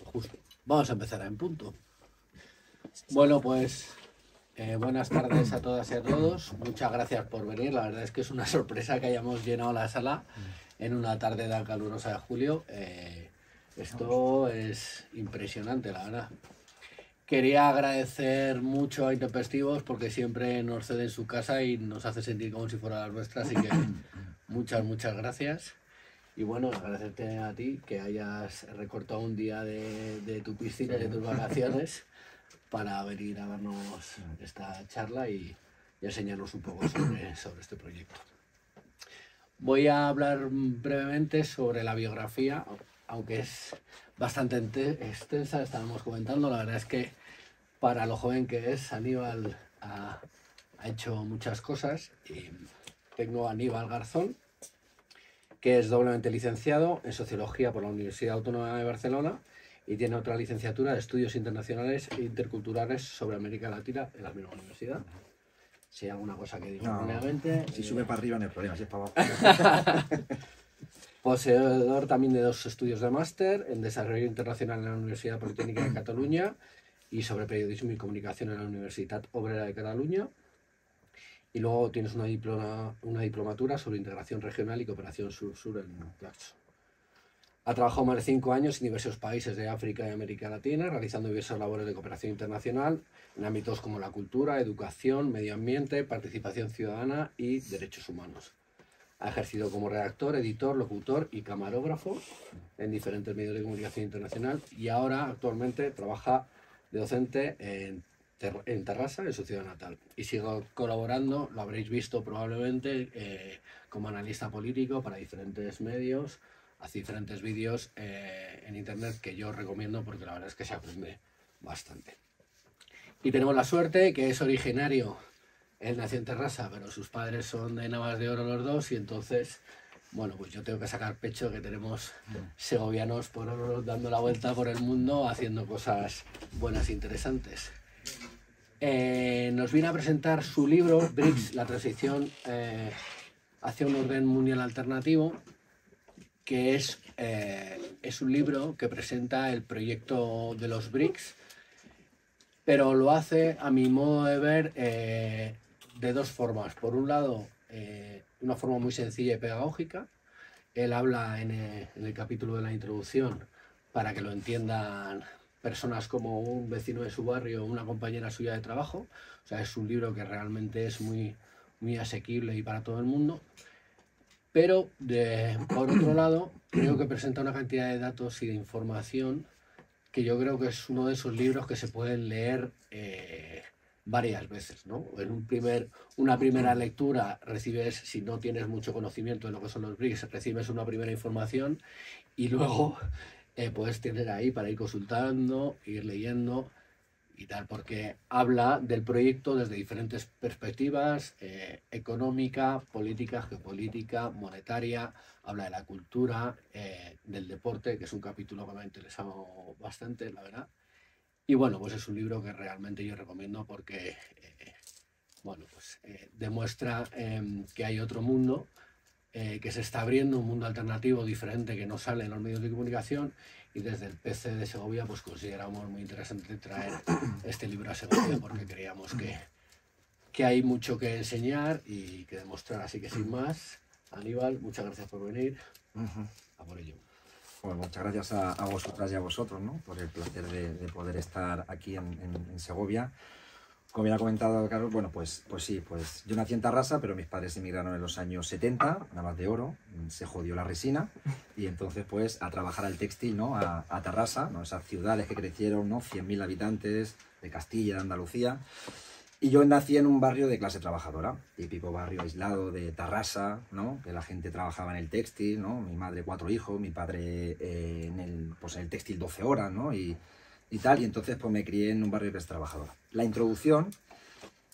Justo. Vamos a empezar en punto. Bueno, pues buenas tardes a todas y a todos. Muchas gracias por venir. La verdad es que es una sorpresa que hayamos llenado la sala en una tarde tan calurosa de julio. Esto es impresionante, la verdad. Quería agradecer mucho a Intempestivos porque siempre nos cede en su casa y nos hace sentir como si fuera la nuestra. Así que muchas gracias. Y bueno, agradecerte a ti que hayas recortado un día de tu piscina y de tus vacaciones para venir a darnos esta charla y enseñarnos un poco sobre este proyecto. Voy a hablar brevemente sobre la biografía, aunque es bastante extensa, estábamos comentando. La verdad es que para lo joven que es, Aníbal ha hecho muchas cosas. Y tengo a Aníbal Garzón, que es doblemente licenciado en Sociología por la Universidad Autónoma de Barcelona y tiene otra licenciatura de Estudios Internacionales e Interculturales sobre América Latina en la misma universidad. Si hay alguna cosa que digo erróneamente... Si sube para arriba no hay problema, si es para abajo. Poseedor también de 2 estudios de máster en Desarrollo Internacional en la Universidad Politécnica de Cataluña y sobre Periodismo y Comunicación en la Universitat Obrera de Cataluña. Y luego tienes una diplomatura sobre integración regional y cooperación sur-sur en Claxo. Ha trabajado más de 5 años en diversos países de África y América Latina, realizando diversas labores de cooperación internacional en ámbitos como la cultura, educación, medio ambiente, participación ciudadana y derechos humanos. Ha ejercido como redactor, editor, locutor y camarógrafo en diferentes medios de comunicación internacional y ahora actualmente trabaja de docente en Terrassa, en su ciudad natal. Y sigo colaborando, lo habréis visto probablemente, como analista político para diferentes medios, hace diferentes vídeos en internet que yo recomiendo porque la verdad es que se aprende bastante. Y tenemos la suerte que es originario, él nació en Terrassa, pero sus padres son de Navas de Oro los dos y entonces, bueno, pues yo tengo que sacar pecho que tenemos segovianos por dando la vuelta por el mundo haciendo cosas buenas e interesantes. Nos viene a presentar su libro, BRICS, la transición hacia un orden mundial alternativo, que es un libro que presenta el proyecto de los BRICS, pero lo hace, a mi modo de ver, de 2 formas. Por un lado, una forma muy sencilla y pedagógica. Él habla en el capítulo de la introducción para que lo entiendan personas como un vecino de su barrio o una compañera suya de trabajo. O sea, es un libro que realmente es muy asequible y para todo el mundo. Pero, por otro lado, creo que presenta una cantidad de datos y de información que yo creo que es uno de esos libros que se pueden leer varias veces, ¿no? En una primera lectura recibes, si no tienes mucho conocimiento de lo que son los BRICS, recibes una primera información y luego puedes tener ahí para ir consultando, ir leyendo y tal, porque habla del proyecto desde diferentes perspectivas, económica, política, geopolítica, monetaria, habla de la cultura, del deporte, que es un capítulo que me ha interesado bastante, la verdad. Y bueno, pues es un libro que realmente yo recomiendo porque bueno, pues, demuestra que hay otro mundo, que se está abriendo, un mundo alternativo diferente que no sale en los medios de comunicación, y desde el PC de Segovia pues consideramos muy interesante traer este libro a Segovia porque creíamos que hay mucho que enseñar y que demostrar. Así que sin más, Aníbal, muchas gracias por venir. A por ello. Bueno, muchas gracias a vosotras y a vosotros, ¿no?, por el placer de poder estar aquí en Segovia. Como bien ha comentado Carlos, bueno, pues sí, pues yo nací en Terrassa, pero mis padres emigraron en los años 70, Navas de Oro, se jodió la resina, y entonces pues a trabajar al textil, ¿no?, a Terrassa, ¿no?, esas ciudades que crecieron, ¿no?, 100.000 habitantes, de Castilla, de Andalucía. Y yo nací en un barrio de clase trabajadora, típico barrio aislado de Terrassa, ¿no?, que la gente trabajaba en el textil, ¿no?, mi madre 4 hijos, mi padre en el textil 12 horas, ¿no?, y tal, y entonces pues me crié en un barrio de clase trabajadora. La introducción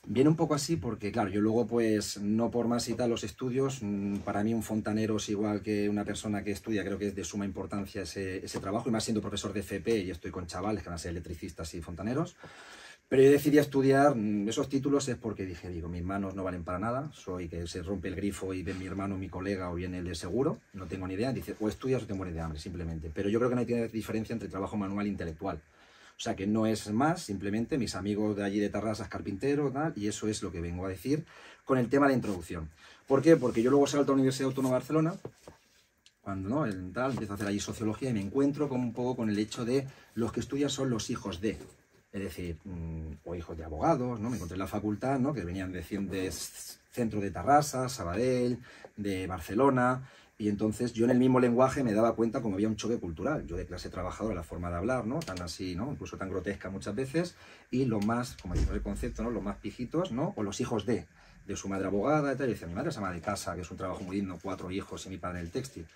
viene un poco así porque, claro, yo luego pues no por más y tal los estudios, para mí un fontanero es igual que una persona que estudia, creo que es de suma importancia ese trabajo, y más siendo profesor de FP y estoy con chavales que van a ser electricistas y fontaneros. Pero yo decidí estudiar esos títulos es porque dije, digo, mis manos no valen para nada, soy que se rompe el grifo y ve mi hermano, mi colega o viene el de seguro, no tengo ni idea, dice, o estudias o te mueres de hambre, simplemente. Pero yo creo que no hay diferencia entre trabajo manual e intelectual. O sea, que no es más, simplemente mis amigos de allí de Tarrasa, carpintero, tal, y eso es lo que vengo a decir con el tema de introducción. ¿Por qué? Porque yo luego salto a la Universidad Autónoma de Barcelona, cuando ¿no? Empiezo a hacer allí sociología y me encuentro con un poco con el hecho de los que estudian son los hijos de, es decir, o hijos de abogados, ¿no? Me encontré en la facultad, ¿no? Que venían de centro de Tarrasa, Sabadell, de Barcelona, y entonces yo en el mismo lenguaje me daba cuenta como había un choque cultural. Yo de clase trabajadora, la forma de hablar, ¿no? Tan así, ¿no? Incluso tan grotesca muchas veces, y los más, como decimos el concepto, ¿no? Los más pijitos, ¿no? O los hijos de su madre abogada y tal. Y decía, mi madre es ama de casa, que es un trabajo muy digno, 4 hijos y mi padre en el textil.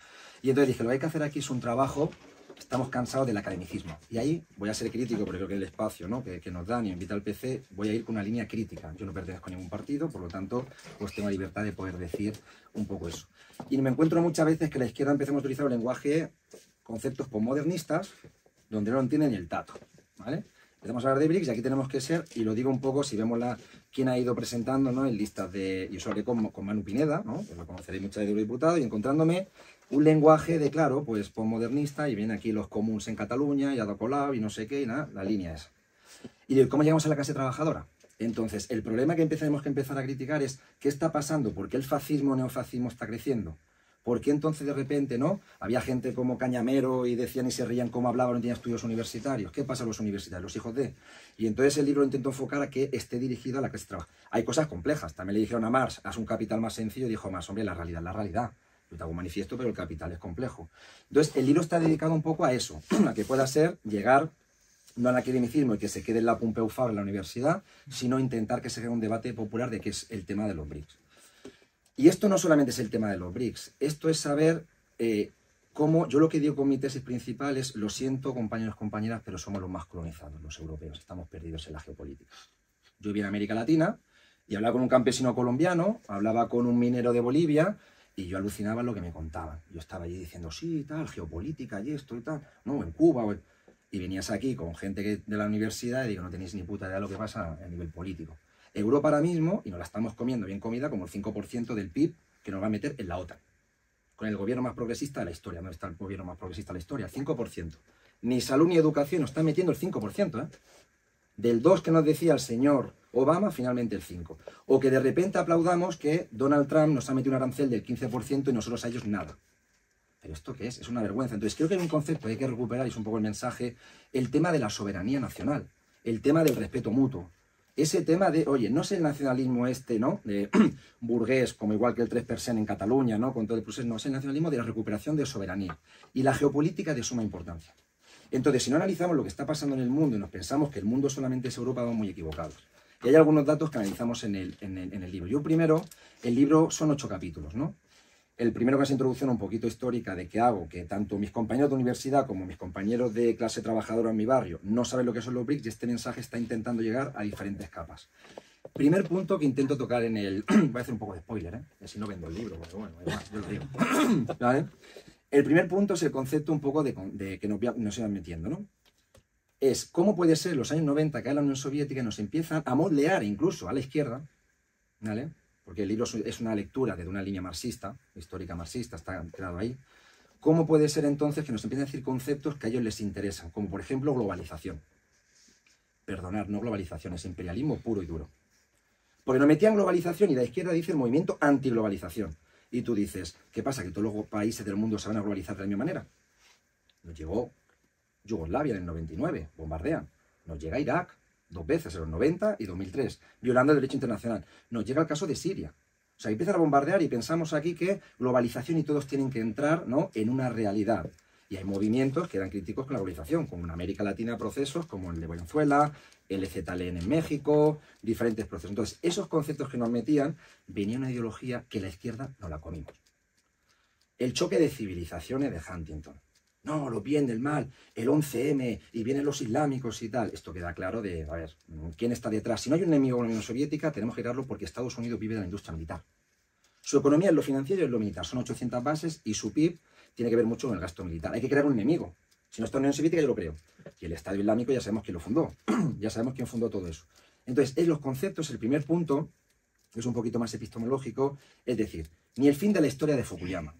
Y entonces dije, lo que hay que hacer aquí es un trabajo, estamos cansados del academicismo. Y ahí voy a ser crítico, porque creo que el espacio, ¿no? que nos dan y me invita al PC, voy a ir con una línea crítica. Yo no pertenezco a ningún partido, por lo tanto, pues tengo la libertad de poder decir un poco eso. Y me encuentro muchas veces que la izquierda empezamos a utilizar un lenguaje, conceptos postmodernistas, donde no entienden ni el tato, ¿vale? Empezamos a hablar de BRICS y aquí tenemos que ser, y lo digo un poco, si vemos quién ha ido presentando, ¿no? En listas de, yo sobre con Manu Pineda, ¿no? Que lo conoceréis mucho de eurodiputado, y encontrándome un lenguaje de, claro, pues postmodernista, y vienen aquí los comuns en Cataluña, y Ada Colau, y no sé qué, y nada, la línea es. Y de cómo llegamos a la clase trabajadora. Entonces, el problema que tenemos que empezar a criticar es qué está pasando, por qué el fascismo o neofascismo está creciendo. ¿Por qué entonces de repente, no? Había gente como Cañamero y decían y se reían cómo hablaban, no tenían estudios universitarios. ¿Qué pasa a los universitarios, los hijos de? Y entonces el libro intentó enfocar a que esté dirigido a la clase trabajadora. Hay cosas complejas. También le dijeron a Marx, haz un capital más sencillo, y dijo Marx, hombre, la realidad es la realidad. Yo te hago un manifiesto, pero el capital es complejo. Entonces, el libro está dedicado un poco a eso, a que pueda ser llegar no al academicismo y que se quede en la Pompeu Fabra en la universidad, sino intentar que se haga un debate popular de qué es el tema de los BRICS. Y esto no solamente es el tema de los BRICS, esto es saber cómo, yo lo que digo con mi tesis principal es, lo siento compañeros, compañeras, pero somos los más colonizados, los europeos, estamos perdidos en la geopolítica. Yo viví en América Latina y hablaba con un campesino colombiano, hablaba con un minero de Bolivia, y yo alucinaba lo que me contaban. Yo estaba allí diciendo, sí, tal, geopolítica y esto y tal, no, en Cuba, y venías aquí con gente de la universidad y digo, no tenéis ni puta idea de lo que pasa a nivel político. Europa ahora mismo, y nos la estamos comiendo bien comida, como el 5% del PIB que nos va a meter en la OTAN. Con el gobierno más progresista de la historia. ¿Dónde está el gobierno más progresista de la historia? El 5%. Ni salud ni educación nos están metiendo el 5%, ¿eh? Del 2 que nos decía el señor Obama, finalmente el 5%. O que de repente aplaudamos que Donald Trump nos ha metido un arancel del 15% y nosotros a ellos nada. ¿Pero esto qué es? Es una vergüenza. Entonces creo que hay un concepto que hay que recuperar, y es un poco el mensaje, el tema de la soberanía nacional, el tema del respeto mutuo. Ese tema de, oye, no es el nacionalismo este, ¿no? De burgués, como igual que el 3% en Cataluña, ¿no? Con todo el proceso, no, es el nacionalismo de la recuperación de soberanía. Y la geopolítica de suma importancia. Entonces, si no analizamos lo que está pasando en el mundo y nos pensamos que el mundo solamente es Europa, vamos muy equivocados. Y hay algunos datos que analizamos en el libro. Yo primero, el libro son 8 capítulos, ¿no? El primero, que es introducción un poquito histórica de qué hago, que tanto mis compañeros de universidad como mis compañeros de clase trabajadora en mi barrio no saben lo que son los BRICS, y este mensaje está intentando llegar a diferentes capas. Primer punto que intento tocar en el... Voy a hacer un poco de spoiler, ¿eh? Si no vendo el libro, porque bueno, además, yo lo digo. ¿Vale? El primer punto es el concepto un poco de que nos iban metiendo, ¿no? Es cómo puede ser los años 90 que la Unión Soviética nos empiezan a moldear incluso a la izquierda, ¿vale? Porque el libro es una lectura de una línea marxista, histórica marxista, está creado ahí. ¿Cómo puede ser entonces que nos empiecen a decir conceptos que a ellos les interesan? Como por ejemplo globalización. Perdonad, no globalización, es imperialismo puro y duro. Porque nos metían globalización y la izquierda dice el movimiento antiglobalización. Y tú dices, ¿qué pasa? ¿Que todos los países del mundo se van a globalizar de la misma manera? Nos llegó Yugoslavia en el 99, bombardean. Nos llega Irak 2 veces, en los 90 y 2003, violando el derecho internacional. Nos llega el caso de Siria. O sea, empiezan a bombardear y pensamos aquí que globalización y todos tienen que entrar, ¿no?, en una realidad. Y hay movimientos que eran críticos con la globalización, como en América Latina procesos como el de Venezuela, el EZLN en México, diferentes procesos. Entonces, esos conceptos que nos metían, venía una ideología que la izquierda no la comimos. El choque de civilizaciones de Huntington. No, lo bien del mal, el 11M, y vienen los islámicos y tal. Esto queda claro de, a ver, ¿quién está detrás? Si no hay un enemigo en la Unión Soviética, tenemos que crearlo porque Estados Unidos vive de la industria militar. Su economía es lo financiero y es lo militar. Son 800 bases y su PIB tiene que ver mucho con el gasto militar. Hay que crear un enemigo. Si no está la Unión Soviética, yo lo creo. Y el Estado Islámico ya sabemos quién lo fundó. Ya sabemos quién fundó todo eso. Entonces, en los conceptos, el primer punto, que es un poquito más epistemológico, es decir, ni el fin de la historia de Fukuyama.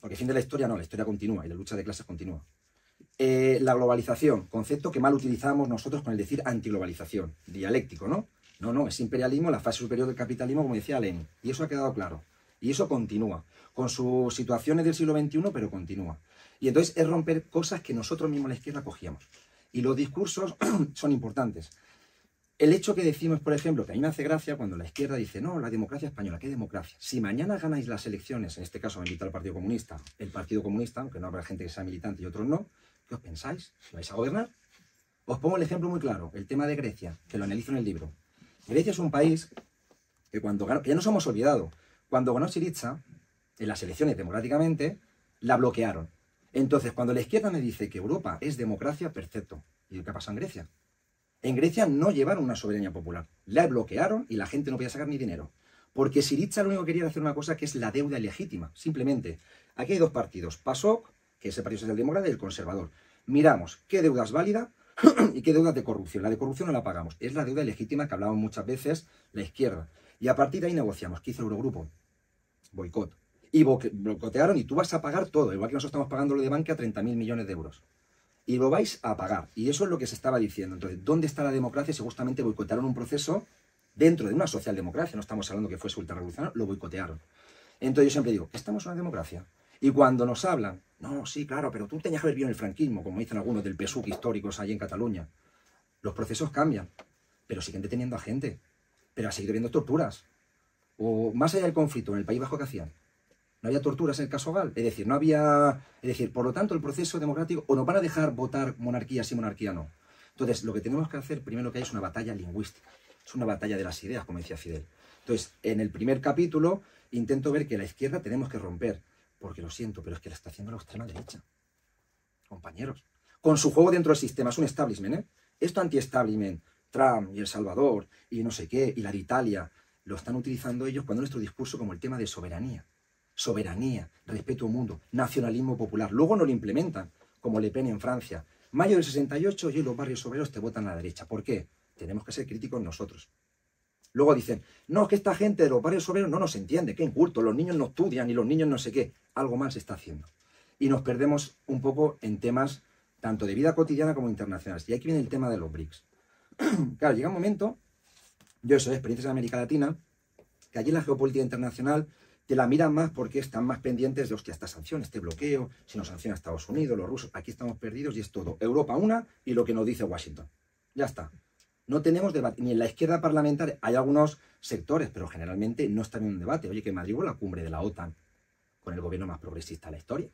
Porque el fin de la historia no, la historia continúa y la lucha de clases continúa. La globalización, concepto que mal utilizamos nosotros con el decir antiglobalización, dialéctico, ¿no? No, es imperialismo, la fase superior del capitalismo, como decía Lenin. Y eso ha quedado claro. Y eso continúa, con sus situaciones del siglo XXI, pero continúa. Y entonces es romper cosas que nosotros mismos la izquierda cogíamos. Y los discursos son importantes. El hecho que decimos, por ejemplo, que a mí me hace gracia cuando la izquierda dice, no, la democracia española, ¿qué democracia? Si mañana ganáis las elecciones, en este caso me invita al Partido Comunista, aunque no habrá gente que sea militante y otros no, ¿qué os pensáis? ¿Vais a gobernar? Os pongo el ejemplo muy claro, el tema de Grecia, que lo analizo en el libro. Grecia es un país que cuando ganó, que ya nos hemos olvidado, cuando ganó Syriza, en las elecciones democráticamente, la bloquearon. Entonces, cuando la izquierda me dice que Europa es democracia, perfecto. ¿Y qué pasa en Grecia? En Grecia no llevaron una soberanía popular. La bloquearon y la gente no podía sacar ni dinero. Porque Syriza lo único que quería era hacer una cosa que es la deuda ilegítima. Simplemente, aquí hay dos partidos. PASOK, que es el Partido Socialdemócrata, y el Conservador. Miramos qué deuda es válida y qué deuda de corrupción. La de corrupción no la pagamos. Es la deuda ilegítima que hablábamos muchas veces la izquierda. Y a partir de ahí negociamos. ¿Qué hizo el Eurogrupo? Boicot. Y boicotearon y tú vas a pagar todo. Igual que nosotros estamos pagando lo de Bankia, 30.000 millones de euros. Y lo vais a pagar. Y eso es lo que se estaba diciendo. Entonces, ¿dónde está la democracia si justamente boicotearon un proceso dentro de una socialdemocracia? No estamos hablando que fuese ultrarrevolucionario, lo boicotearon. Entonces yo siempre digo, estamos en una democracia. Y cuando nos hablan, no, sí, claro, pero tú tenías que haber vivido en el franquismo, como dicen algunos del PSUC históricos ahí en Cataluña. Los procesos cambian, pero siguen deteniendo a gente. Pero ha seguido habiendo torturas. O más allá del conflicto, en el País Vasco, ¿qué hacían? No había torturas en el caso Gal. Es decir, no había... Es decir, por lo tanto, el proceso democrático, o nos van a dejar votar monarquía sí, monarquía no. Entonces, lo que tenemos que hacer, primero que hay, es una batalla lingüística. Es una batalla de las ideas, como decía Fidel. Entonces, en el primer capítulo, intento ver que la izquierda tenemos que romper. Porque lo siento, pero es que la está haciendo la extrema derecha. Compañeros. Con su juego dentro del sistema. Es un establishment, ¿eh? Esto anti-establishment, Trump y El Salvador, y no sé qué, y la de Italia, lo están utilizando ellos cuando nuestro discurso como el tema de soberanía. Soberanía, respeto al mundo, nacionalismo popular. Luego no lo implementan, como Le Pen en Francia. Mayo del 68 y los barrios obreros te votan a la derecha. ¿Por qué? Tenemos que ser críticos nosotros. Luego dicen, no, es que esta gente de los barrios obreros no nos entiende, qué inculto, los niños no estudian y los niños no sé qué. Algo mal se está haciendo. Y nos perdemos un poco en temas tanto de vida cotidiana como internacionales. Y aquí viene el tema de los BRICS. Claro, llega un momento, yo eso de experiencias en América Latina, que allí en la geopolítica internacional te la miran más porque están más pendientes de, hostia, esta sanción, este bloqueo, si nos sanciona Estados Unidos, los rusos, aquí estamos perdidos y es todo. Europa una y lo que nos dice Washington. Ya está. No tenemos debate, ni en la izquierda parlamentaria, hay algunos sectores, pero generalmente no están en un debate. Oye, que Madrid hubo la cumbre de la OTAN con el gobierno más progresista de la historia.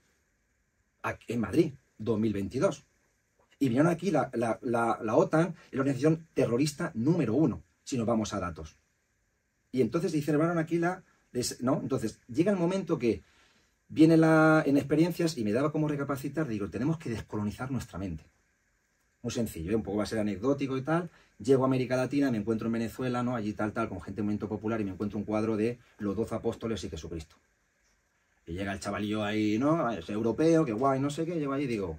Aquí, en Madrid, 2022. Y vinieron aquí, la OTAN es la organización terrorista número 1, si nos vamos a datos. Y entonces celebraron aquí ¿no? Entonces, llega el momento que viene en experiencias y me daba como recapacitar, digo, tenemos que descolonizar nuestra mente. Muy sencillo, un poco va a ser anecdótico y tal. Llego a América Latina, me encuentro en Venezuela, ¿no? Allí tal, con gente de movimiento popular y me encuentro un cuadro de los 12 apóstoles y Jesucristo. Y llega el chavalillo ahí, ¿no? Es europeo, qué guay, no sé qué. Llego ahí y digo,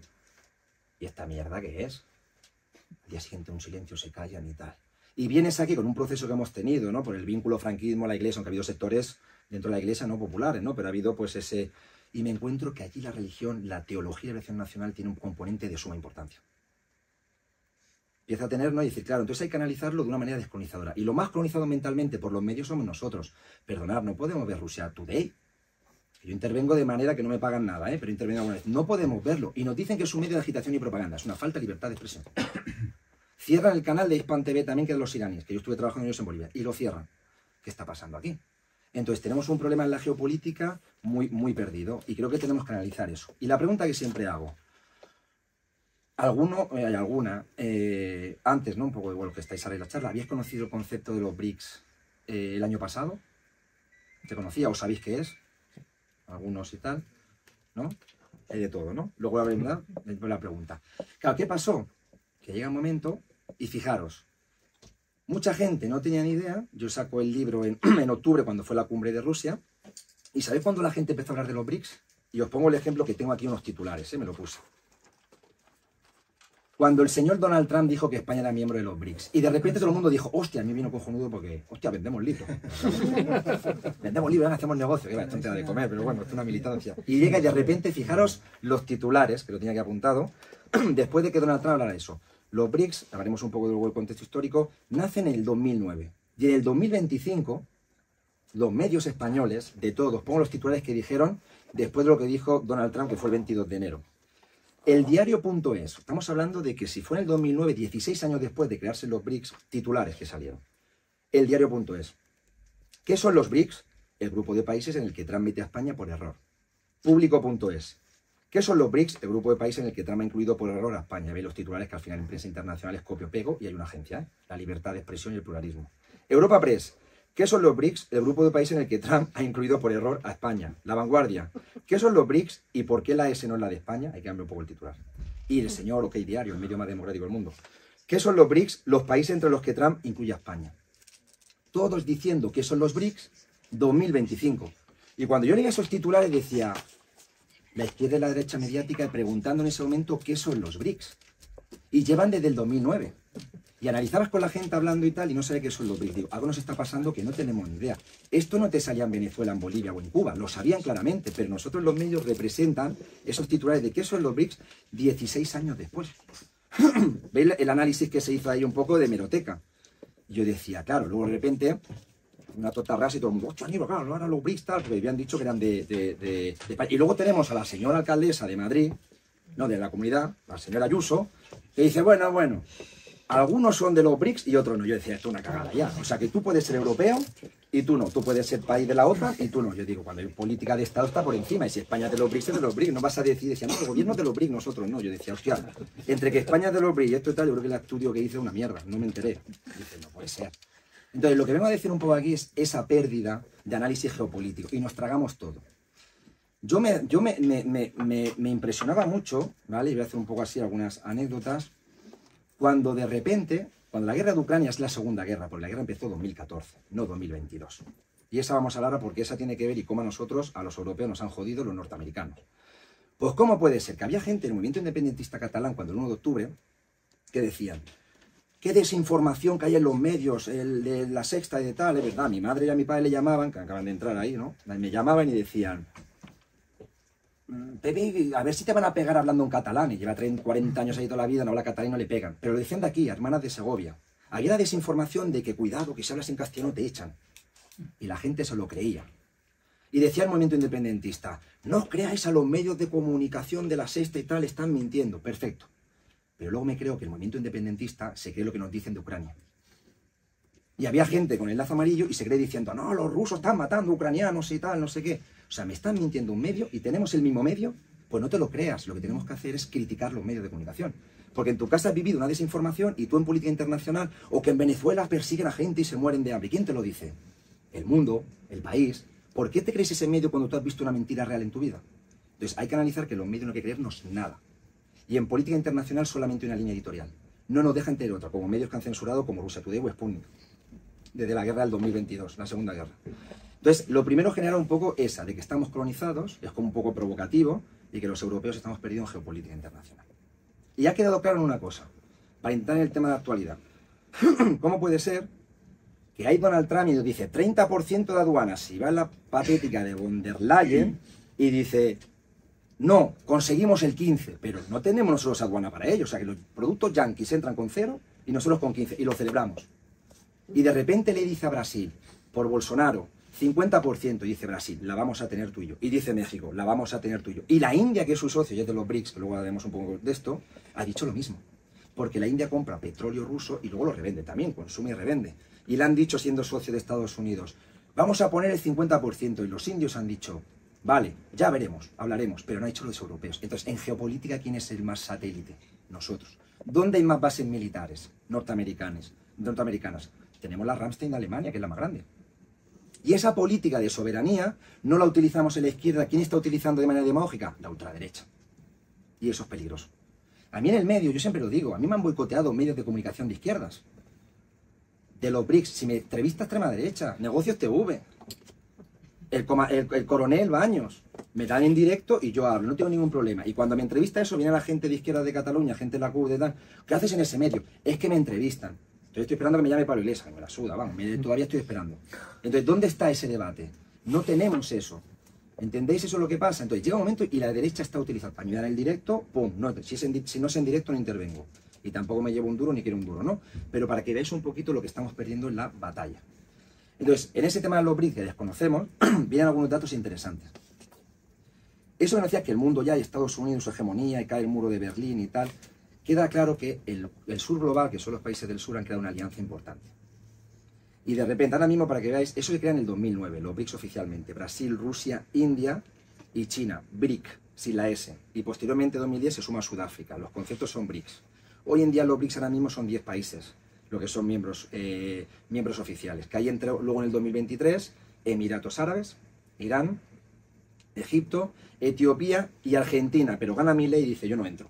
¿y esta mierda qué es? Al día siguiente un silencio, se callan y tal. Y vienes aquí con un proceso que hemos tenido, ¿no? Por el vínculo franquismo a la iglesia, aunque ha habido sectores dentro de la iglesia no populares, ¿no? Pero ha habido pues ese... Y me encuentro que allí la religión, la teología de la religión nacional tiene un componente de suma importancia. Empieza a tener, ¿no? Y decir, claro, entonces hay que analizarlo de una manera descolonizadora. Y lo más colonizado mentalmente por los medios somos nosotros. Perdonad, no podemos ver Rusia Today. Yo intervengo de manera que no me pagan nada, pero intervengo alguna vez. No podemos verlo. Y nos dicen que es un medio de agitación y propaganda. Es una falta de libertad de expresión. Cierran el canal de Hispan TV también, que es de los iraníes, que yo estuve trabajando en ellos en Bolivia. Y lo cierran. ¿Qué está pasando aquí? Entonces tenemos un problema en la geopolítica muy, muy perdido. Y creo que tenemos que analizar eso. Y la pregunta que siempre hago. Hay alguna, antes, ¿no? Un poco igual que estáis ahora en la charla, ¿habíais conocido el concepto de los BRICS el año pasado? ¿Se conocía o sabéis qué es? Algunos y tal, ¿no? Hay de todo, ¿no? Luego la pregunta. Claro, ¿qué pasó? Que llega un momento, y fijaros, mucha gente no tenía ni idea, yo saco el libro en octubre cuando fue la cumbre de Rusia, y ¿sabéis cuándo la gente empezó a hablar de los BRICS? Y os pongo el ejemplo que tengo aquí unos titulares, me lo puse. cuando el señor Donald Trump dijo que España era miembro de los BRICS. Y de repente todo el mundo dijo, hostia, a mí vino cojonudo porque, hostia, vendemos libros. Vendemos libros, hacemos negocio. Que va, esto no te da de comer, pero bueno, esto es una militancia. Y llega y de repente, fijaros los titulares, que lo tenía aquí apuntado, después de que Donald Trump hablara eso. Los BRICS, hablaremos un poco del contexto histórico, nacen en el 2009. Y en el 2025, los medios españoles, de todos, pongo los titulares que dijeron después de lo que dijo Donald Trump, que fue el 22 de enero. El diario.es, estamos hablando de que si fue en el 2009, 16 años después de crearse los BRICS, titulares que salieron. El diario.es. ¿Qué son los BRICS? El grupo de países en el que Trump mete a España por error. Público.es. ¿Qué son los BRICS? El grupo de países en el que Trump ha incluido por error a España. Veis los titulares que al final en prensa internacional es copio-pego y hay una agencia, la libertad de expresión y el pluralismo. Europa Press. ¿Qué son los BRICS? El grupo de países en el que Trump ha incluido por error a España. La Vanguardia. ¿Qué son los BRICS y por qué la S no es la de España? Hay que cambiar un poco el titular. Y el señor OK Diario, el medio más democrático del mundo. ¿Qué son los BRICS? Los países entre los que Trump incluye a España. Todos diciendo qué son los BRICS 2025. Y cuando yo leía esos titulares decía, la izquierda y la derecha mediática preguntando en ese momento qué son los BRICS. Y llevan desde el 2009. Y analizabas con la gente hablando y tal, y no sabe qué son los BRICS. Digo, algo nos está pasando que no tenemos ni idea. Esto no te salía en Venezuela, en Bolivia o en Cuba. Lo sabían claramente, pero nosotros los medios representan esos titulares de qué son los BRICS 16 años después. ¿Veis el análisis que se hizo ahí un poco de hemeroteca? Yo decía, claro, luego de repente, una totarrasa y todo el mundo, ¡hostia, claro, no eran los BRICS, tal! Porque habían dicho que eran de... Y luego tenemos a la señora alcaldesa de Madrid, no, de la comunidad, la señora Ayuso, que dice, bueno, algunos son de los BRICS y otros no. Yo decía, esto es una cagada ya. O sea, que tú puedes ser europeo y tú no. Tú puedes ser país de la OTAN y tú no. Yo digo, cuando hay política de Estado está por encima. Y si España es de los BRICS, es de los BRICS. No vas a decir, decía, no, el gobierno es de los BRICS, nosotros no. Yo decía, hostia, entre que España es de los BRICS y esto y tal, yo creo que el estudio que hice es una mierda. No me enteré. Dice, no puede ser. Entonces, lo que vengo a decir un poco aquí es esa pérdida de análisis geopolítico. Y nos tragamos todo. Yo me impresionaba mucho, ¿vale? Y voy a hacer un poco así algunas anécdotas. Cuando de repente, cuando la guerra de Ucrania es la segunda guerra, porque la guerra empezó en 2014, no 2022. Y esa vamos a hablar porque esa tiene que ver y cómo a nosotros, a los europeos, nos han jodido los norteamericanos. Pues ¿cómo puede ser? Que había gente en el movimiento independentista catalán, cuando el 1 de octubre, que decían, qué desinformación que hay en los medios, de La Sexta y de tal, es verdad, a mi madre y a mi padre le llamaban, que acaban de entrar ahí, ¿no? Me llamaban y decían, Pepe, a ver si te van a pegar hablando en catalán, y lleva 30, 40 años ahí toda la vida, no habla catalán y no le pegan. Pero lo decían de aquí, hermanas de Segovia. Había la desinformación de que cuidado, que si hablas en castellano te echan. Y la gente se lo creía. Y decía el movimiento independentista, no creáis a los medios de comunicación de La Sexta y tal, están mintiendo. Perfecto. Pero luego me creo que el movimiento independentista se cree lo que nos dicen de Ucrania. Y había gente con el lazo amarillo y se cree diciendo, no, los rusos están matando ucranianos y tal, no sé qué. O sea, me están mintiendo un medio y tenemos el mismo medio, pues no te lo creas. Lo que tenemos que hacer es criticar los medios de comunicación. Porque en tu casa has vivido una desinformación y tú en política internacional, o que en Venezuela persiguen a gente y se mueren de hambre. ¿Quién te lo dice? El mundo, el país. ¿Por qué te crees ese medio cuando tú has visto una mentira real en tu vida? Entonces hay que analizar que los medios no hay que creernos nada. Y en política internacional solamente una línea editorial. No nos dejan tener otra, como medios que han censurado como Russia Today o Sputnik. Desde la guerra del 2022, la Segunda Guerra. Entonces, lo primero genera un poco esa, de que estamos colonizados, es como un poco provocativo, y que los europeos estamos perdidos en geopolítica internacional. Y ha quedado claro en una cosa, para entrar en el tema de actualidad. ¿Cómo puede ser que hay Donald Trump y nos dice 30% de aduanas, si va en la patética de von der Leyen, y dice, no, conseguimos el 15%, pero no tenemos nosotros aduana para ello, o sea que los productos yanquis entran con 0 y nosotros con 15%, y lo celebramos. Y de repente le dice a Brasil, por Bolsonaro, 50%, y dice Brasil, la vamos a tener tú y yo. Y dice México, la vamos a tener tú y yo. Y la India, que es su socio, y es de los BRICS, que luego hablaremos un poco de esto, ha dicho lo mismo. Porque la India compra petróleo ruso y luego lo revende también, consume y revende. Y le han dicho, siendo socio de Estados Unidos, vamos a poner el 50%. Y los indios han dicho, vale, ya veremos, hablaremos, pero no ha dicho los europeos. Entonces, en geopolítica, ¿quién es el más satélite? Nosotros. ¿Dónde hay más bases militares norteamericanas? Tenemos la Ramstein de Alemania, que es la más grande. Y esa política de soberanía no la utilizamos en la izquierda. ¿Quién está utilizando de manera demagógica? La ultraderecha. Y eso es peligroso. A mí en el medio, yo siempre lo digo, a mí me han boicoteado medios de comunicación de izquierdas. De los BRICS, si me entrevista extrema derecha, Negocios TV, el coronel Baños, Me dan en directo y yo hablo, no tengo ningún problema. Y cuando me entrevista eso, viene la gente de Izquierda de Cataluña, gente de la CUP, de tal, ¿qué haces en ese medio? Es que me entrevistan. Entonces estoy esperando que me llame Pablo Iglesias, que me la suda, vamos, todavía estoy esperando. Entonces, ¿dónde está ese debate? No tenemos eso. ¿Entendéis eso es lo que pasa? Entonces llega un momento y la derecha está utilizando para mirar el directo, pum, no, si no es en directo no intervengo. Y tampoco me llevo un duro ni quiero un duro, ¿no? Pero para que veáis un poquito lo que estamos perdiendo en la batalla. Entonces, en ese tema de los BRICS que desconocemos, vienen algunos datos interesantes. Eso que nos decía que el mundo ya y Estados Unidos, su hegemonía, y cae el muro de Berlín y tal, queda claro que el sur global, que son los países del sur, han creado una alianza importante. Y de repente, ahora mismo, para que veáis, eso se crea en el 2009, los BRICS oficialmente. Brasil, Rusia, India y China, BRIC, sin la S. Y posteriormente, en 2010, se suma Sudáfrica. Los conceptos son BRICS. Hoy en día los BRICS ahora mismo son 10 países, lo que son miembros oficiales. Que ahí entró luego en el 2023 Emiratos Árabes, Irán, Egipto, Etiopía y Argentina. Pero gana Milei y dice, yo no entro.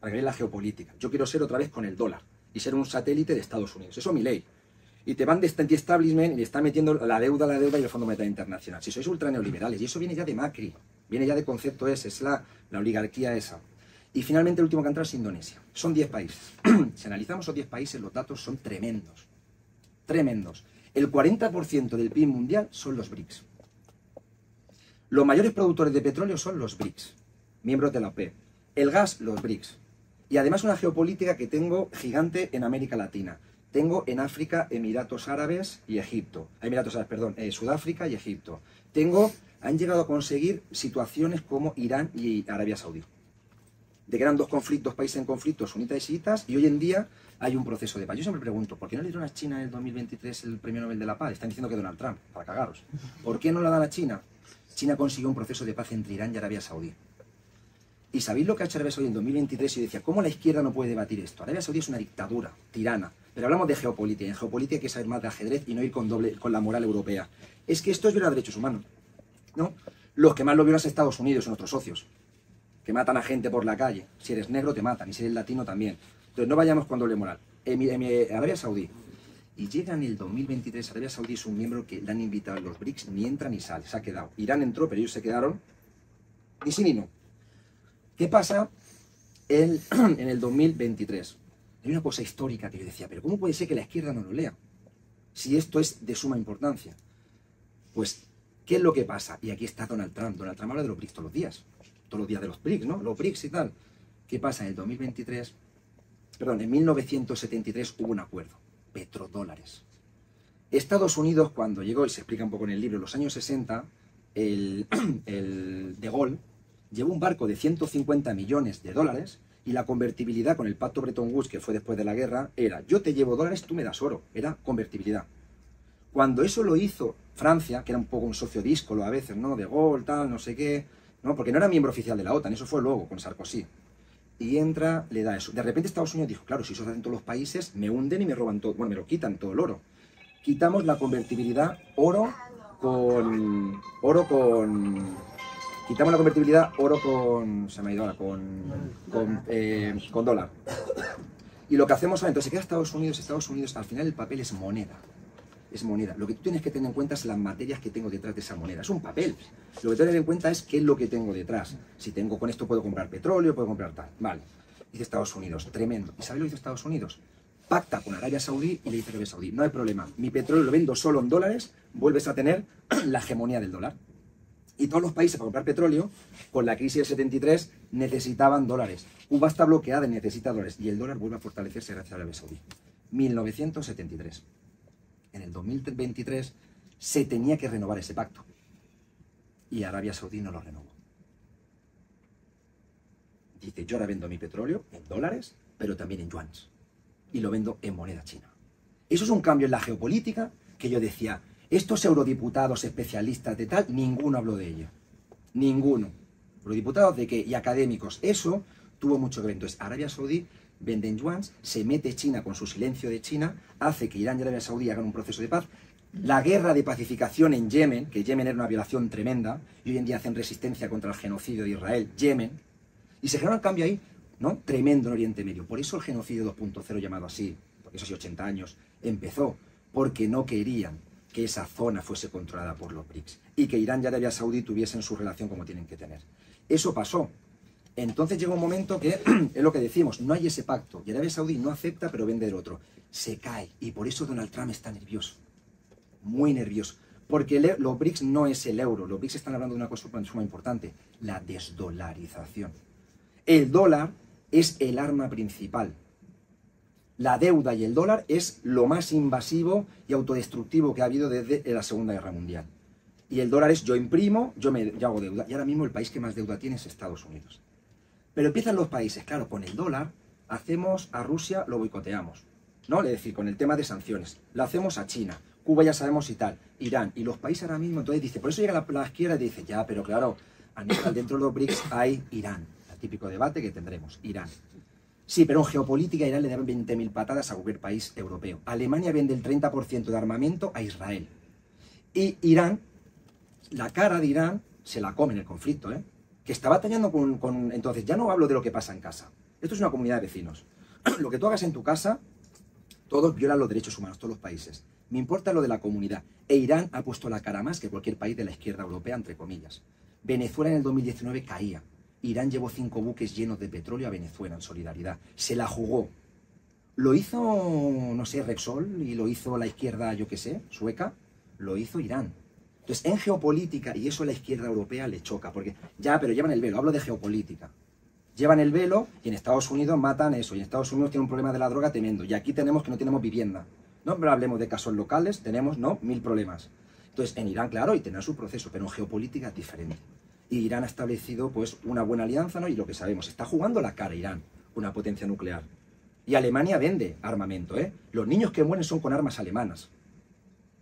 Para que veáis la geopolítica. Yo quiero ser otra vez con el dólar y ser un satélite de Estados Unidos. Eso Milei. Y te van de anti-establishment y le están metiendo la deuda y el Fondo Monetario Internacional. Si sois ultra neoliberales, y eso viene ya de Macri, viene ya de concepto ese, es la oligarquía esa. Y finalmente el último que ha entrado es Indonesia. Son 10 países. Si analizamos esos 10 países, los datos son tremendos. Tremendos. El 40% del PIB mundial son los BRICS. Los mayores productores de petróleo son los BRICS, miembros de la OPEP. El gas, los BRICS. Y además una geopolítica que tengo gigante en América Latina. Tengo en África Emiratos Árabes y Egipto. Sudáfrica y Egipto. Han llegado a conseguir situaciones como Irán y Arabia Saudí. De que eran dos países en conflicto, sunitas y chiitas, y hoy en día hay un proceso de paz. Yo siempre pregunto, ¿por qué no le dieron a China en el 2023 el Premio Nobel de la Paz? Están diciendo que Donald Trump, para cagaros. ¿Por qué no la dan a China? China consiguió un proceso de paz entre Irán y Arabia Saudí. ¿Y sabéis lo que ha hecho Arabia Saudí en 2023? Y yo decía, ¿cómo la izquierda no puede debatir esto? Arabia Saudí es una dictadura, tirana. Pero hablamos de geopolítica. En geopolítica hay que saber más de ajedrez y no ir con la moral europea. Es que esto es violar derechos humanos, ¿no? Los que más lo violan es Estados Unidos, son nuestros socios, que matan a gente por la calle. Si eres negro te matan, y si eres latino también. Entonces no vayamos con doble moral. Arabia Saudí. Y llega en el 2023, Arabia Saudí es un miembro que le han invitado a los BRICS, ni entra ni sale, se ha quedado. Irán entró, pero ellos se quedaron ni sí ni no. ¿Qué pasa en el 2023? Hay una cosa histórica que yo decía, pero ¿cómo puede ser que la izquierda no lo lea? Si esto es de suma importancia. Pues, ¿qué es lo que pasa? Y aquí está Donald Trump. Donald Trump habla de los BRICS todos los días de los BRICS, ¿no? Los BRICS y tal. ¿Qué pasa? En el 2023, en 1973 hubo un acuerdo. Petrodólares. Estados Unidos, cuando llegó, y se explica un poco en el libro, en los años 60, el De Gaulle llevó un barco de 150 millones de dólares y la convertibilidad con el pacto Bretton Woods, que fue después de la guerra, era yo te llevo dólares, tú me das oro. Era convertibilidad. Cuando eso lo hizo Francia, que era un poco un socio díscolo a veces, ¿no? De Gaulle, tal, no sé qué, ¿no? Porque no era miembro oficial de la OTAN, eso fue luego con Sarkozy. Y entra, le da eso. De repente Estados Unidos dijo, claro, si eso se hace en todos los países, me hunden y me roban todo, bueno, me lo quitan todo el oro. Quitamos la convertibilidad quitamos la convertibilidad oro con... se me ha ido ahora, con dólar. Y lo que hacemos ahora, entonces se queda Estados Unidos, al final el papel es moneda. Es moneda. Lo que tú tienes que tener en cuenta es las materias que tengo detrás de esa moneda. Es un papel. Lo que tener en cuenta es qué es lo que tengo detrás. Si tengo con esto puedo comprar petróleo, puedo comprar tal. Vale. Dice Estados Unidos, tremendo. ¿Y sabes lo que dice Estados Unidos? Pacta con Arabia Saudí y le dice a Arabia Saudí, no hay problema, mi petróleo lo vendo solo en dólares, vuelves a tener la hegemonía del dólar. Y todos los países para comprar petróleo, con la crisis del 73, necesitaban dólares. Cuba está bloqueada y necesita dólares. Y el dólar vuelve a fortalecerse gracias a Arabia Saudí. 1973. En el 2023 se tenía que renovar ese pacto. Y Arabia Saudí no lo renovó. Dice, yo ahora vendo mi petróleo en dólares, pero también en yuans. Y lo vendo en moneda china. Eso es un cambio en la geopolítica que yo decía, estos eurodiputados especialistas de tal, ninguno habló de ello. Ninguno. Eurodiputados de qué y académicos. Eso tuvo mucho que ver. Entonces, Arabia Saudí vende en yuans, se mete China con su silencio de China, hace que Irán y Arabia Saudí hagan un proceso de paz. La guerra de pacificación en Yemen, que Yemen era una violación tremenda, y hoy en día hacen resistencia contra el genocidio de Israel, Yemen, y se genera un cambio ahí, ¿no? Tremendo en Oriente Medio. Por eso el genocidio 2.0, llamado así, porque eso hace 80 años, empezó, porque no querían que esa zona fuese controlada por los BRICS y que Irán y Arabia Saudí tuviesen su relación como tienen que tener. Eso pasó. Entonces llega un momento que, es lo que decimos, no hay ese pacto. Y Arabia Saudí no acepta, pero vende el otro. Se cae. Y por eso Donald Trump está nervioso. Muy nervioso. Porque los BRICS no es el euro. Los BRICS están hablando de una cosa muy importante. La desdolarización. El dólar es el arma principal. La deuda y el dólar es lo más invasivo y autodestructivo que ha habido desde la Segunda Guerra Mundial. Y el dólar es yo imprimo, yo hago deuda. Y ahora mismo el país que más deuda tiene es Estados Unidos. Pero empiezan los países, claro, con el dólar hacemos a Rusia, lo boicoteamos, ¿no? Es decir, con el tema de sanciones. Lo hacemos a China, Cuba ya sabemos y tal, Irán. Y los países ahora mismo, entonces dice, por eso llega la izquierda y dice, ya, pero claro, dentro de los BRICS hay Irán. El típico debate que tendremos, Irán. Sí, pero en geopolítica Irán le da 20.000 patadas a cualquier país europeo. Alemania vende el 30% de armamento a Israel. Y Irán, la cara de Irán, se la come en el conflicto, ¿eh? Que está batallando con... Entonces, ya no hablo de lo que pasa en casa. Esto es una comunidad de vecinos. Lo que tú hagas en tu casa, todos violan los derechos humanos, todos los países. Me importa lo de la comunidad. E Irán ha puesto la cara más que cualquier país de la izquierda europea, entre comillas. Venezuela en el 2019 caía. Irán llevó 5 buques llenos de petróleo a Venezuela en solidaridad. Se la jugó. Lo hizo, no sé, Repsol y lo hizo la izquierda, yo qué sé, sueca. Lo hizo Irán. Entonces, en geopolítica, y eso a la izquierda europea le choca, porque ya, pero llevan el velo, hablo de geopolítica. Llevan el velo y en Estados Unidos matan eso, y en Estados Unidos tienen un problema de la droga tremendo, y aquí tenemos que no tenemos vivienda. No pero hablemos de casos locales, tenemos, ¿no?, 1000 problemas. Entonces, en Irán, claro, y tendrá su proceso, pero en geopolítica es diferente. Y Irán ha establecido, pues, una buena alianza, ¿no? Y lo que sabemos, está jugando la cara Irán, una potencia nuclear. Y Alemania vende armamento, ¿eh? Los niños que mueren son con armas alemanas.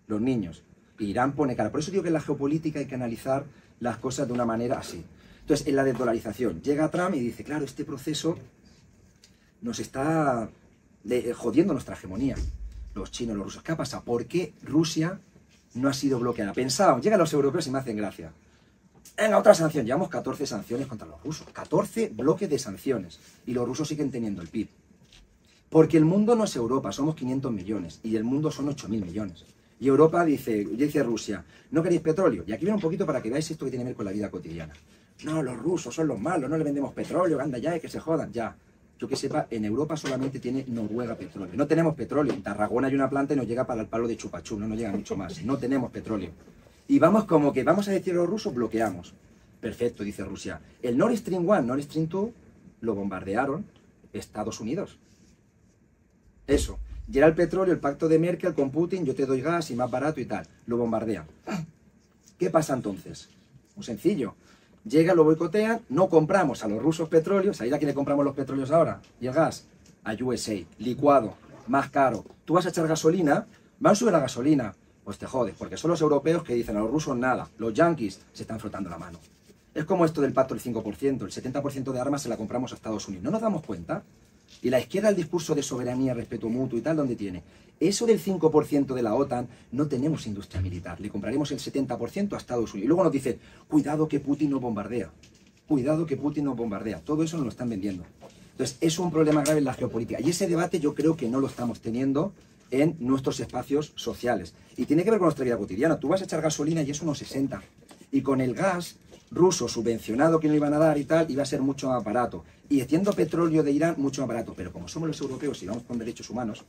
Los niños. Irán pone cara. Por eso digo que en la geopolítica hay que analizar las cosas de una manera así. Entonces, en la desdolarización, llega Trump y dice, claro, este proceso nos está jodiendo nuestra hegemonía. Los chinos, los rusos. ¿Qué ha pasado? ¿Por qué Rusia no ha sido bloqueada? Pensaban, llegan los europeos y me hacen gracia. Venga, otra sanción. Llevamos 14 sanciones contra los rusos. 14 bloques de sanciones. Y los rusos siguen teniendo el PIB. Porque el mundo no es Europa, somos 500 millones. Y el mundo son 8.000 millones. Y Europa dice Rusia, ¿no queréis petróleo? Y aquí viene un poquito para que veáis esto que tiene que ver con la vida cotidiana. No, los rusos son los malos, no le vendemos petróleo, anda ya, que se jodan, ya. Yo que sepa, en Europa solamente tiene Noruega petróleo. No tenemos petróleo. En Tarragona hay una planta y nos llega para el palo de Chupachú, no nos llega mucho más. No tenemos petróleo. Y vamos como que vamos a decir a los rusos, bloqueamos. Perfecto, dice Rusia. El Nord Stream 1, Nord Stream 2, lo bombardearon Estados Unidos. Eso. Llega el petróleo, el pacto de Merkel con Putin, yo te doy gas y más barato y tal. Lo bombardean. ¿Qué pasa entonces? Muy sencillo. Llega, lo boicotean, no compramos a los rusos petróleo. ¿Sabéis a quién le compramos los petróleos ahora? ¿Y el gas? A USA. Licuado. Más caro. Tú vas a echar gasolina, van a subir la gasolina. Pues te jodes, porque son los europeos que dicen a los rusos nada. Los yanquis se están frotando la mano. Es como esto del pacto del 5%. El 70% de armas se la compramos a Estados Unidos. ¿No nos damos cuenta? Y la izquierda, el discurso de soberanía, respeto mutuo y tal, ¿dónde tiene? Eso del 5% de la OTAN, no tenemos industria militar. Le compraremos el 70% a Estados Unidos. Y luego nos dice, cuidado que Putin nos bombardea. Cuidado que Putin nos bombardea. Todo eso nos lo están vendiendo. Entonces, es un problema grave en la geopolítica. Y ese debate yo creo que no lo estamos teniendo en nuestros espacios sociales. Y tiene que ver con nuestra vida cotidiana. Tú vas a echar gasolina y es unos 60. Y con el gas ruso subvencionado que no iban a dar y tal, iba a ser mucho más barato. Y haciendo petróleo de Irán, mucho más barato. Pero como somos los europeos y vamos con derechos humanos,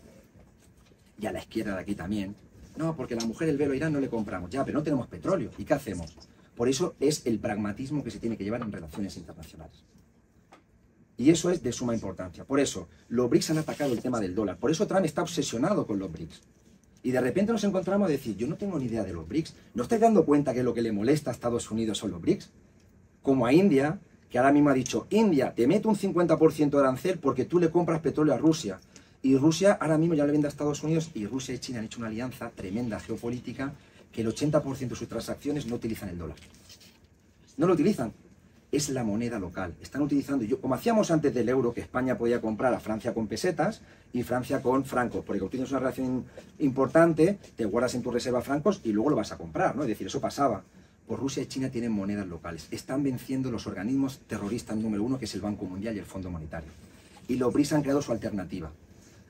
y a la izquierda de aquí también, no, porque la mujer el velo a Irán no le compramos. Ya, pero no tenemos petróleo. ¿Y qué hacemos? Por eso es el pragmatismo que se tiene que llevar en relaciones internacionales. Y eso es de suma importancia. Por eso, los BRICS han atacado el tema del dólar. Por eso Trump está obsesionado con los BRICS. Y de repente nos encontramos a decir, yo no tengo ni idea de los BRICS. ¿No estáis dando cuenta que lo que le molesta a Estados Unidos son los BRICS? Como a India, que ahora mismo ha dicho, India, te meto un 50% de arancel porque tú le compras petróleo a Rusia. Y Rusia ahora mismo ya le vende a Estados Unidos, y Rusia y China han hecho una alianza tremenda geopolítica que el 80% de sus transacciones no utilizan el dólar. No lo utilizan. Es la moneda local. Están utilizando, como hacíamos antes del euro, que España podía comprar a Francia con pesetas y Francia con francos, porque tienes una relación importante, te guardas en tu reserva francos y luego lo vas a comprar, ¿no? Es decir, eso pasaba. Pues Rusia y China tienen monedas locales. Están venciendo los organismos terroristas número 1, que es el Banco Mundial y el Fondo Monetario. Y los BRICS han creado su alternativa.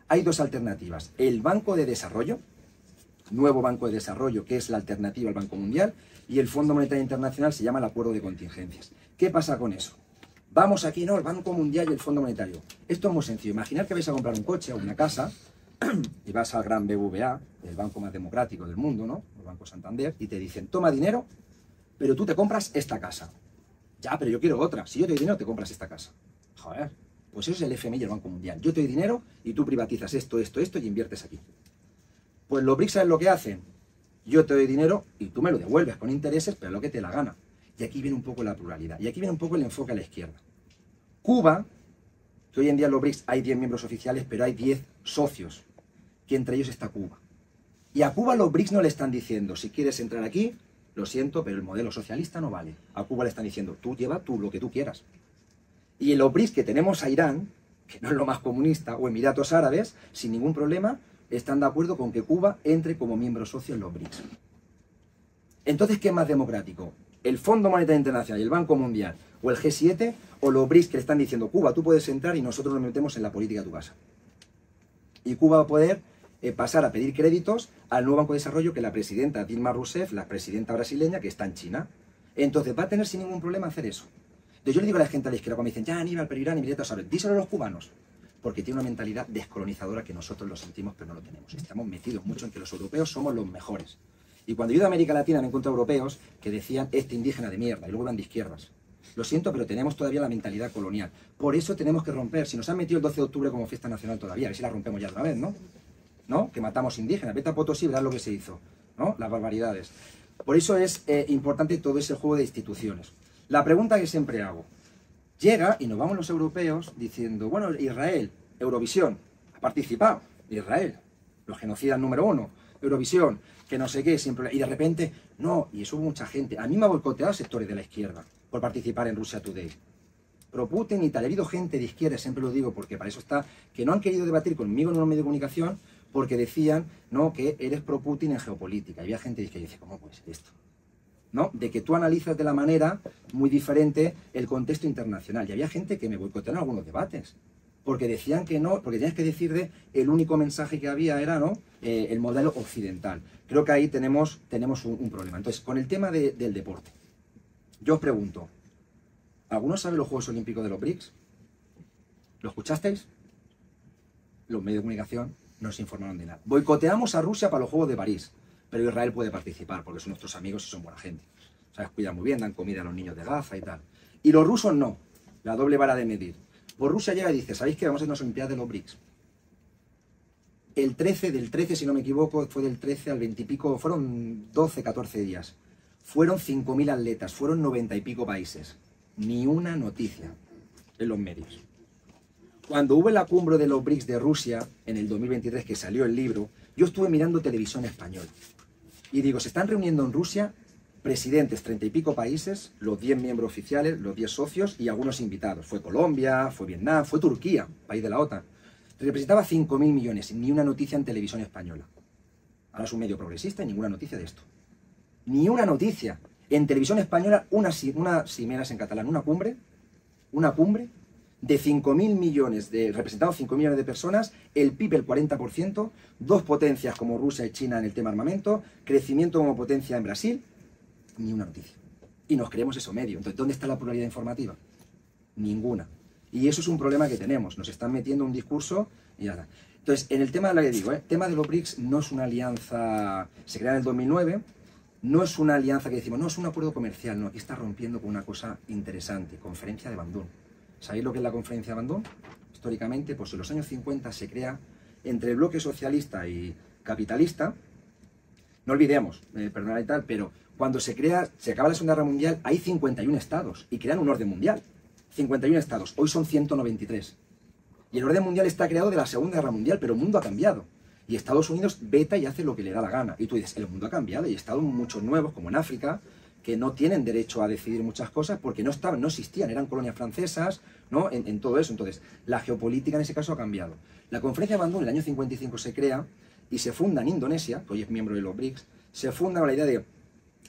Hay dos alternativas. El Banco de Desarrollo, nuevo Banco de Desarrollo, que es la alternativa al Banco Mundial, y el Fondo Monetario Internacional se llama el Acuerdo de Contingencias. ¿Qué pasa con eso? Vamos aquí, ¿no? El Banco Mundial y el Fondo Monetario. Esto es muy sencillo. Imaginad que vais a comprar un coche o una casa y vas al gran BBVA, el banco más democrático del mundo, ¿no? El Banco Santander, y te dicen, toma dinero, pero tú te compras esta casa. Ya, pero yo quiero otra. Si yo te doy dinero, te compras esta casa. Joder, pues eso es el FMI y el Banco Mundial. Yo te doy dinero y tú privatizas esto y inviertes aquí. Pues los BRICS, ¿sabes lo que hacen? Yo te doy dinero y tú me lo devuelves con intereses, pero lo que te la gana. Y aquí viene un poco la pluralidad. Y aquí viene un poco el enfoque a la izquierda. Cuba, que hoy en día en los BRICS hay 10 miembros oficiales, pero hay 10 socios, que entre ellos está Cuba. Y a Cuba los BRICS no le están diciendo, si quieres entrar aquí, lo siento, pero el modelo socialista no vale. A Cuba le están diciendo, tú lleva tú lo que tú quieras. Y en los BRICS que tenemos a Irán, que no es lo más comunista, o Emiratos Árabes, sin ningún problema, están de acuerdo con que Cuba entre como miembro socio en los BRICS. Entonces, ¿qué es más democrático? ¿El Fondo Monetario Internacional y el Banco Mundial, o el G7, o los BRICS que le están diciendo, Cuba, tú puedes entrar y nosotros nos metemos en la política de tu casa? Y Cuba va a poder pasar a pedir créditos al nuevo Banco de Desarrollo que la presidenta Dilma Rousseff, la presidenta brasileña, que está en China. Entonces, va a tener sin ningún problema hacer eso. Entonces, yo le digo a la gente a la izquierda, cuando me dicen, ya, Aníbal, pero Irán, Emiratos Árabes, díselo a los cubanos. Porque tiene una mentalidad descolonizadora que nosotros lo sentimos, pero no lo tenemos. Estamos metidos mucho en que los europeos somos los mejores. Y cuando yo he ido a América Latina me encuentro europeos que decían, este indígena de mierda, y luego eran de izquierdas. Lo siento, pero tenemos todavía la mentalidad colonial. Por eso tenemos que romper. Si nos han metido el 12 de octubre como fiesta nacional todavía, a ver si la rompemos ya de una vez, ¿no? ¿No? Que matamos indígenas. Vete a Potosí y verás lo que se hizo, ¿no? Las barbaridades. Por eso es importante todo ese juego de instituciones. La pregunta que siempre hago, llega y nos vamos los europeos diciendo, bueno, Israel, Eurovisión, ha participado, Israel, los genocidas número 1, Eurovisión, que no sé qué, siempre, y de repente, no, y eso hubo mucha gente. A mí me ha boicoteado sectores de la izquierda por participar en Russia Today. Pro Putin y tal, he habido gente de izquierda, siempre lo digo, porque para eso está, que no han querido debatir conmigo en un medio de comunicación, porque decían, no, que eres pro Putin en geopolítica. Y había gente que dice, ¿cómo puede ser esto? ¿No? De que tú analizas de la manera muy diferente el contexto internacional. Y había gente que me boicoteó en algunos debates, porque decían que no, porque tenías que decir de el único mensaje que había era, ¿no?, el modelo occidental. Creo que ahí tenemos un problema. Entonces, con el tema del deporte, yo os pregunto, ¿alguno sabe los Juegos Olímpicos de los BRICS? ¿Lo escuchasteis? Los medios de comunicación no se informaron de nada. Boicoteamos a Rusia para los Juegos de París, pero Israel puede participar porque son nuestros amigos y son buena gente. ¿Sabes? Cuidan muy bien, dan comida a los niños de Gaza y tal. Y los rusos no, la doble vara de medir. Pues Rusia llega y dice, ¿sabéis qué? Vamos a hacer unas Olimpiadas de los BRICS. El 13, del 13, si no me equivoco, fue del 13 al 20 y pico, fueron 12, 14 días. Fueron 5.000 atletas, fueron 90 y pico países. Ni una noticia en los medios. Cuando hubo la cumbre de los BRICS de Rusia, en el 2023, que salió el libro, yo estuve mirando televisión española. Y digo, se están reuniendo en Rusia presidentes, 30 y pico países, los 10 miembros oficiales, los 10 socios y algunos invitados. Fue Colombia, fue Vietnam, fue Turquía, país de la OTAN. Representaba 5.000 millones, ni una noticia en televisión española. Ahora es un medio progresista y ninguna noticia de esto. Ni una noticia. En televisión española, cimeras en catalán, una cumbre de 5.000 millones, representados 5 millones de personas, el PIB el 40%, dos potencias como Rusia y China en el tema armamento, crecimiento como potencia en Brasil, ni una noticia. Y nos creemos eso medio. Entonces, ¿dónde está la pluralidad informativa? Ninguna. Y eso es un problema que tenemos. Nos están metiendo un discurso y nada. Entonces, en el tema de lo que digo, el tema de los BRICS no es una alianza, se crea en el 2009, no es una alianza que decimos, no, es un acuerdo comercial, no, aquí está rompiendo con una cosa interesante, conferencia de Bandung. ¿Sabéis lo que es la conferencia de Bandung? Históricamente, pues en los años 50 se crea entre el bloque socialista y capitalista. No olvidemos, perdonad y tal, pero cuando se acaba la Segunda Guerra Mundial, hay 51 estados y crean un orden mundial. 51 estados, hoy son 193. Y el orden mundial está creado de la Segunda Guerra Mundial, pero el mundo ha cambiado. Y Estados Unidos veta y hace lo que le da la gana. Y tú dices, el mundo ha cambiado y hay estados muchos nuevos, como en África, que no tienen derecho a decidir muchas cosas porque no existían, eran colonias francesas, ¿no? En todo eso. Entonces, la geopolítica en ese caso ha cambiado. La conferencia de Bandung en el año 55 se crea y se funda en Indonesia, que hoy es miembro de los BRICS, se funda con la idea de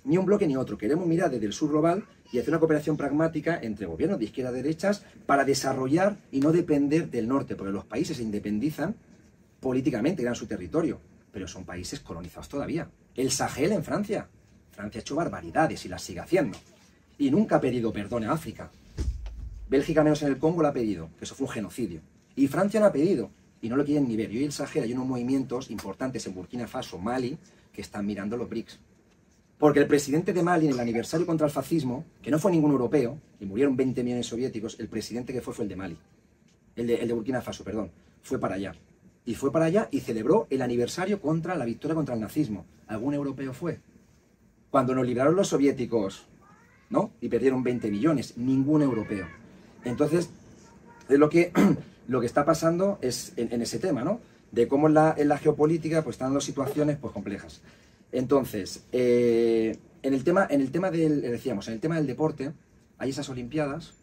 ni un bloque ni otro, queremos mirar desde el sur global y hacer una cooperación pragmática entre gobiernos de izquierda y derechas para desarrollar y no depender del norte, porque los países se independizan políticamente, ganan su territorio, pero son países colonizados todavía. El Sahel en Francia. Francia ha hecho barbaridades y las sigue haciendo. Y nunca ha pedido perdón a África. Bélgica, menos en el Congo, lo ha pedido, que eso fue un genocidio. Y Francia no ha pedido, y no lo quieren ni ver. Y hoy el Sahel hay unos movimientos importantes en Burkina Faso, Mali, que están mirando los BRICS. Porque el presidente de Mali, en el aniversario contra el fascismo, que no fue ningún europeo, y murieron 20 millones soviéticos, el presidente que fue el de Mali. El de Burkina Faso, perdón. Fue para allá. Y fue para allá y celebró el aniversario contra la victoria contra el nazismo. ¿Algún europeo fue? Cuando nos libraron los soviéticos, ¿no? Y perdieron 20 millones. Ningún europeo. Entonces, es lo que está pasando es en ese tema, ¿no? De cómo en la geopolítica pues están dando situaciones pues complejas. Entonces, en el tema del deporte, hay esas olimpiadas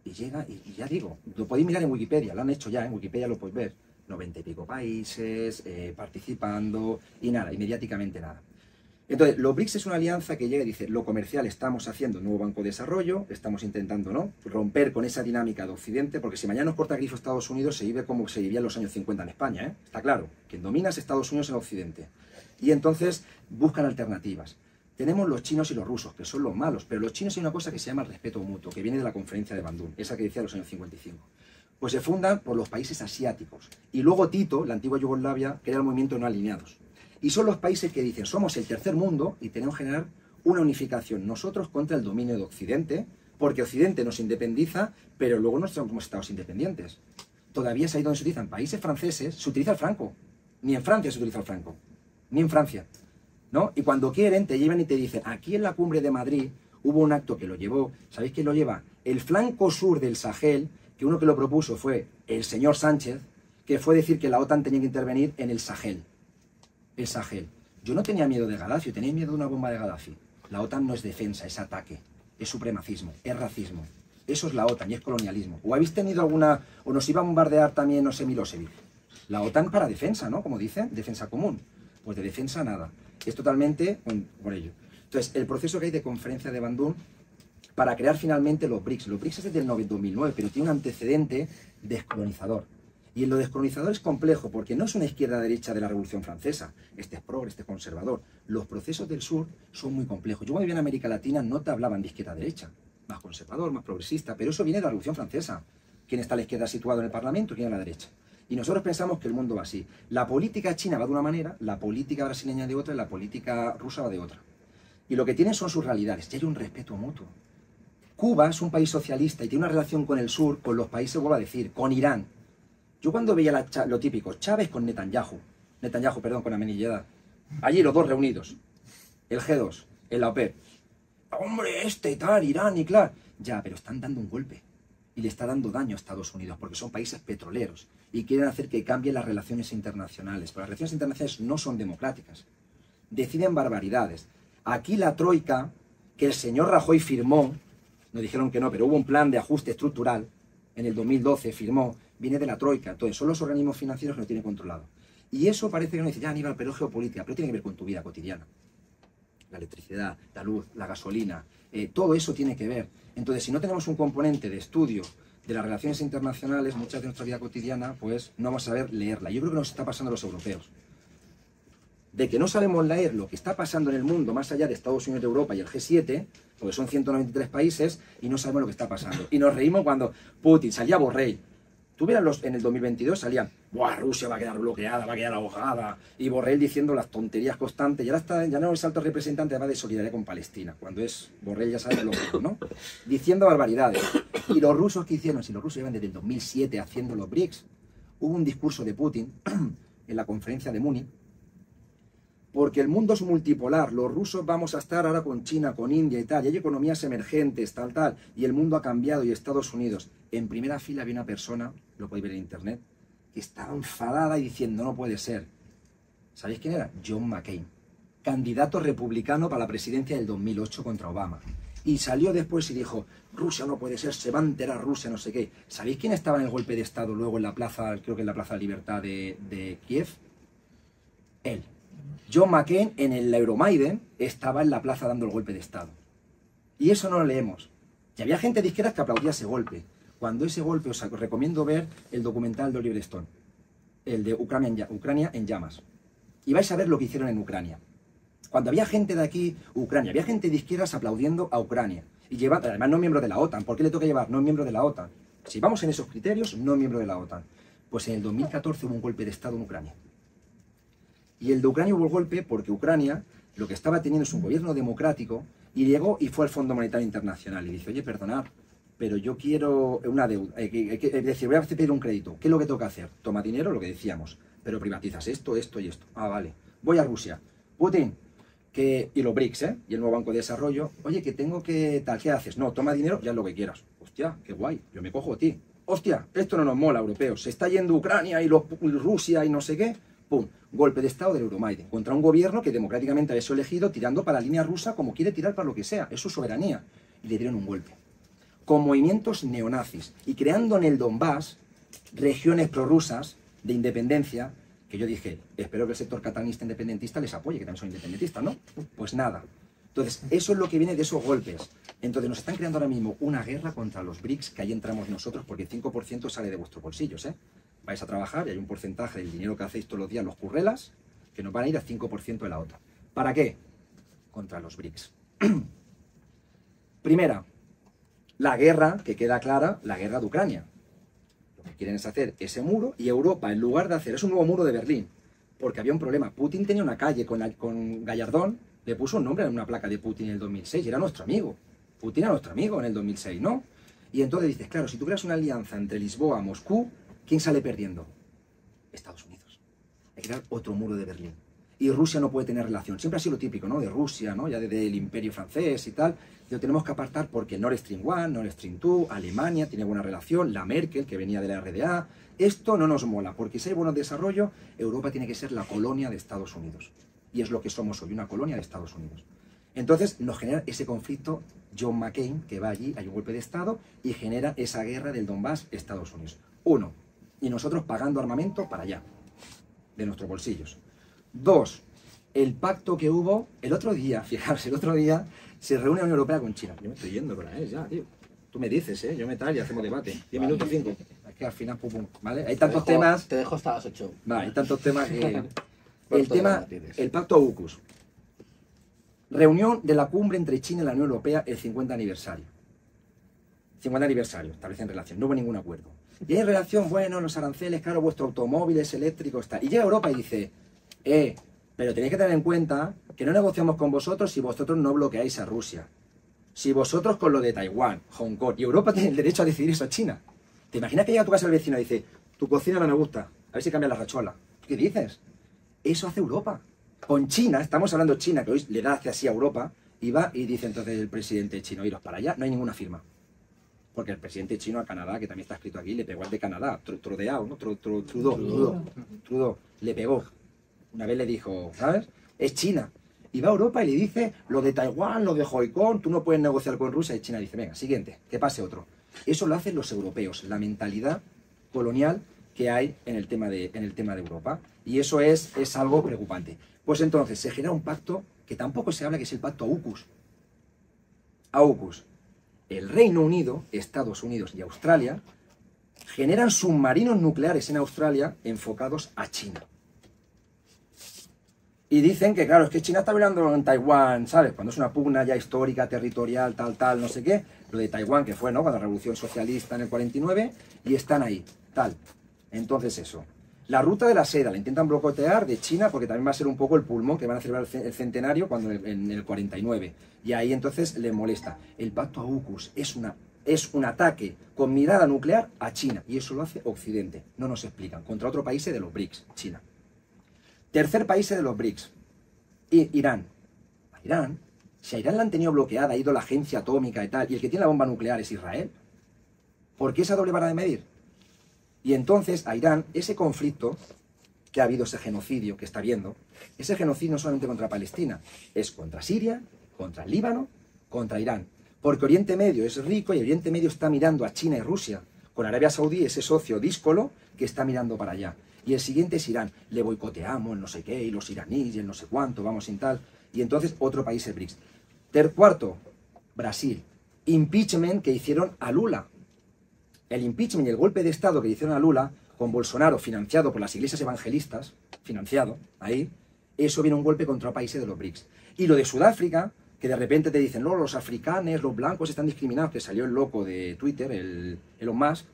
y llega, y ya digo, lo podéis mirar en Wikipedia, lo han hecho ya, en Wikipedia lo podéis ver, 90 y pico países participando y nada, y mediáticamente nada. Entonces, los BRICS es una alianza que llega y dice, lo comercial estamos haciendo un nuevo banco de desarrollo, estamos intentando, ¿no?, romper con esa dinámica de Occidente, porque si mañana nos corta grifo Estados Unidos, se vive como se vivía en los años 50 en España, ¿eh? Está claro, quien domina es Estados Unidos en Occidente. Y entonces buscan alternativas. Tenemos los chinos y los rusos, que son los malos, pero los chinos hay una cosa que se llama el respeto mutuo, que viene de la conferencia de Bandung, esa que decía en los años 55. Pues se fundan por los países asiáticos. Y luego Tito, la antigua Yugoslavia, crea el movimiento no alineados. Y son los países que dicen, somos el tercer mundo y tenemos que generar una unificación nosotros contra el dominio de Occidente, porque Occidente nos independiza, pero luego no somos estados independientes. Todavía es ahí donde se utilizan países franceses, se utiliza el franco. Ni en Francia se utiliza el franco. Ni en Francia. ¿No? Y cuando quieren, te llevan y te dicen, aquí en la cumbre de Madrid hubo un acto que lo llevó, ¿sabéis quién lo lleva? El flanco sur del Sahel, que uno que lo propuso fue el señor Sánchez, que fue decir que la OTAN tenía que intervenir en el Sahel. El Sahel. Yo no tenía miedo de Gaddafi, yo tenía miedo de una bomba de Gaddafi. La OTAN no es defensa, es ataque, es supremacismo, es racismo. Eso es la OTAN y es colonialismo. ¿O habéis tenido alguna, o nos iba a bombardear también, no sé, Milosevic? La OTAN para defensa, ¿no? Como dicen, defensa común. Pues de defensa nada. Es totalmente por ello. Entonces, el proceso que hay de conferencia de Bandung para crear finalmente los BRICS. Los BRICS es desde el 2009, pero tiene un antecedente descolonizador. Y en lo descolonizador es complejo, porque no es una izquierda-derecha de la Revolución Francesa. Este es progre, este es conservador. Los procesos del sur son muy complejos. Yo cuando vivía en América Latina no te hablaban de izquierda-derecha. Más conservador, más progresista, pero eso viene de la Revolución Francesa. ¿Quién está a la izquierda situado en el Parlamento? ¿Quién a la derecha? Y nosotros pensamos que el mundo va así. La política china va de una manera, la política brasileña de otra y la política rusa va de otra. Y lo que tienen son sus realidades. Y hay un respeto mutuo. Cuba es un país socialista y tiene una relación con el sur, con los países, vuelvo a decir, con Irán. Yo cuando veía lo típico, Chávez con Netanyahu, con Ahmadinejad, allí los dos reunidos, el G2, en la OPEP, hombre, y tal, Irán y claro, ya, pero están dando un golpe. Y le está dando daño a Estados Unidos, porque son países petroleros, y quieren hacer que cambien las relaciones internacionales. Pero las relaciones internacionales no son democráticas. Deciden barbaridades. Aquí la troika, que el señor Rajoy firmó, nos dijeron que no, pero hubo un plan de ajuste estructural, en el 2012 firmó, viene de la troika. Entonces son los organismos financieros que lo tienen controlado. Y eso parece que no dice, ya Aníbal, pero es geopolítica, pero tiene que ver con tu vida cotidiana. La electricidad, la luz, la gasolina, todo eso tiene que ver. Entonces, si no tenemos un componente de estudio de las relaciones internacionales, muchas de nuestra vida cotidiana, pues no vamos a saber leerla. Yo creo que nos está pasando a los europeos. De que no sabemos leer lo que está pasando en el mundo, más allá de Estados Unidos, de Europa y el G7, porque son 193 países, y no sabemos lo que está pasando. Y nos reímos cuando Putin salía Borrell. Tú vieras en el 2022 salían, ¡buah, Rusia va a quedar bloqueada, va a quedar ahogada! Y Borrell diciendo las tonterías constantes. Y ahora ya no es alto representante, va de solidaridad con Palestina, cuando es Borrell, ya sabe lo que es, ¿no? Diciendo barbaridades. ¿Y los rusos qué hicieron? Si los rusos llevan desde el 2007 haciendo los BRICS, hubo un discurso de Putin en la conferencia de Múnich, porque el mundo es multipolar, los rusos vamos a estar ahora con China, con India y tal, y hay economías emergentes, tal, y el mundo ha cambiado y Estados Unidos. En primera fila había una persona, lo podéis ver en internet, que estaba enfadada y diciendo, no puede ser. ¿Sabéis quién era? John McCain, candidato republicano para la presidencia del 2008 contra Obama. Y salió después y dijo, Rusia no puede ser, se va a enterar Rusia, no sé qué. ¿Sabéis quién estaba en el golpe de Estado luego en la plaza, creo que en la Plaza de Libertad de Kiev? Él. John McCain en el Euromaidan estaba en la plaza dando el golpe de Estado. Y eso no lo leemos. Y había gente de izquierdas que aplaudía ese golpe. Cuando ese golpe, os recomiendo ver el documental de Oliver Stone, el de Ucrania en llamas. y vais a ver lo que hicieron en Ucrania. Cuando había gente de aquí, Ucrania, había gente de izquierdas aplaudiendo a Ucrania. Y llevando, además no miembro de la OTAN. ¿Por qué le toca llevar? No miembro de la OTAN. Si vamos en esos criterios, no miembro de la OTAN. Pues en el 2014 hubo un golpe de Estado en Ucrania. Y el de Ucrania hubo el golpe porque Ucrania lo que estaba teniendo es un gobierno democrático y llegó y fue al Fondo Monetario Internacional y dice, oye, perdonad, pero yo quiero una deuda, es decir, voy a pedir un crédito. ¿Qué es lo que tengo que hacer? Toma dinero, lo que decíamos, pero privatizas esto, esto y esto. Ah, vale. Voy a Rusia. Putin, y los BRICS, y el nuevo Banco de Desarrollo, oye, que tengo que tal, ¿qué haces? No, toma dinero, ya lo que quieras. Hostia, qué guay, yo me cojo a ti. Hostia, esto no nos mola, europeos, se está yendo Ucrania y Rusia y no sé qué. Pum, golpe de Estado del Euromaidan, contra un gobierno que democráticamente había sido elegido tirando para la línea rusa como quiere tirar para lo que sea, es su soberanía. Y le dieron un golpe. Con movimientos neonazis y creando en el Donbass regiones prorrusas de independencia, que yo dije, espero que el sector catalanista independentista les apoye, que también son independentistas, ¿no? Pues nada. Entonces, eso es lo que viene de esos golpes. Entonces, nos están creando ahora mismo una guerra contra los BRICS, que ahí entramos nosotros, porque el 5% sale de vuestros bolsillos, ¿eh? Vais a trabajar y hay un porcentaje del dinero que hacéis todos los días los currelas, que nos van a ir al 5% de la OTAN. ¿Para qué? Contra los BRICS. Primera, la guerra, que queda clara, la guerra de Ucrania. Lo que quieren es hacer ese muro y Europa, en lugar de hacer, es un nuevo muro de Berlín, porque había un problema. Putin tenía una calle con Gallardón, le puso un nombre en una placa de Putin en el 2006 y era nuestro amigo. Putin era nuestro amigo en el 2006, ¿no? Y entonces dices, claro, si tú creas una alianza entre Lisboa y Moscú, ¿quién sale perdiendo? Estados Unidos. Hay que crear otro muro de Berlín. Y Rusia no puede tener relación. Siempre ha sido lo típico, ¿no? De Rusia, ¿no? Ya desde el Imperio francés y tal. Lo tenemos que apartar porque Nord Stream 1, Nord Stream 2, Alemania tiene buena relación, la Merkel, que venía de la RDA. Esto no nos mola, porque si hay buen desarrollo, Europa tiene que ser la colonia de Estados Unidos. Y es lo que somos hoy, una colonia de Estados Unidos. Entonces nos genera ese conflicto John McCain, que va allí, hay un golpe de Estado, y genera esa guerra del Donbass, Estados Unidos. Uno, y nosotros pagando armamento para allá, de nuestros bolsillos. Dos, el pacto que hubo el otro día, fijaros, el otro día se reúne la Unión Europea con China. Yo me estoy yendo para él ya, tío. Tú me dices, yo me tal y hacemos debate. 10 minutos, 5. Es que al final, pum, pum, ¿vale? Hay tantos temas... Te dejo hasta las 8. Vale, hay tantos temas que... El tema, el pacto AUKUS. Reunión de la cumbre entre China y la Unión Europea, el 50 aniversario. 50 aniversario, establecen relación, no hubo ningún acuerdo. Y hay relación, bueno, los aranceles, claro, vuestros automóviles eléctricos, tal. Y llega Europa y dice, pero tenéis que tener en cuenta que no negociamos con vosotros si vosotros no bloqueáis a Rusia. Si vosotros con lo de Taiwán, Hong Kong, y Europa tiene el derecho a decidir eso a China. ¿Te imaginas que llega a tu casa el vecino y dice, tu cocina no me gusta, a ver si cambia la rachola? ¿Qué dices? Eso hace Europa. Con China, estamos hablando de China, que hoy le da hacia así a Europa, y va y dice entonces el presidente chino, iros para allá, no hay ninguna firma. Porque el presidente chino a Canadá, que también está escrito aquí, le pegó al de Canadá, Trudeau, ¿no? Trudeau, le pegó. Una vez le dijo, ¿sabes? Es China. Y va a Europa y le dice, lo de Taiwán, lo de Hong Kong, tú no puedes negociar con Rusia. Y China dice, venga, siguiente, que pase otro. Eso lo hacen los europeos, la mentalidad colonial que hay en el tema de Europa. Y eso es algo preocupante. Pues entonces se genera un pacto que tampoco se habla, que es el pacto AUKUS. AUKUS. El Reino Unido, Estados Unidos y Australia generan submarinos nucleares en Australia enfocados a China. Y dicen que, claro, es que China está mirando en Taiwán, ¿sabes? Cuando es una pugna ya histórica, territorial, tal, no sé qué. Lo de Taiwán, que fue, ¿no? Cuando la Revolución Socialista en el 49, y están ahí, tal. Entonces eso. La ruta de la seda la intentan bloquear de China porque también va a ser un poco el pulmón que van a celebrar el centenario cuando en el 49. Y ahí entonces les molesta. El pacto AUKUS es un ataque con mirada nuclear a China. Y eso lo hace Occidente. No nos explican. Contra otro país de los BRICS, China. Tercer país de los BRICS. Irán. Irán. Si a Irán la han tenido bloqueada, ha ido la agencia atómica y tal, y el que tiene la bomba nuclear es Israel. ¿Por qué esa doble vara de medir? Y entonces a Irán, ese conflicto que ha habido, ese genocidio que está habiendo, ese genocidio no solamente contra Palestina, es contra Siria, contra el Líbano, contra Irán. Porque Oriente Medio es rico y Oriente Medio está mirando a China y Rusia, con Arabia Saudí, ese socio díscolo que está mirando para allá. Y el siguiente es Irán. Le boicoteamos, el no sé qué, y los iraníes, y el no sé cuánto, vamos sin tal. Y entonces otro país es BRICS. Cuarto, Brasil. Impeachment que hicieron a Lula. El impeachment y el golpe de Estado que hicieron a Lula, con Bolsonaro financiado por las iglesias evangelistas, financiado, ahí, eso viene un golpe contra países de los BRICS. Y lo de Sudáfrica, que de repente te dicen, no, los africanos, los blancos están discriminados, que salió el loco de Twitter, el Elon Musk,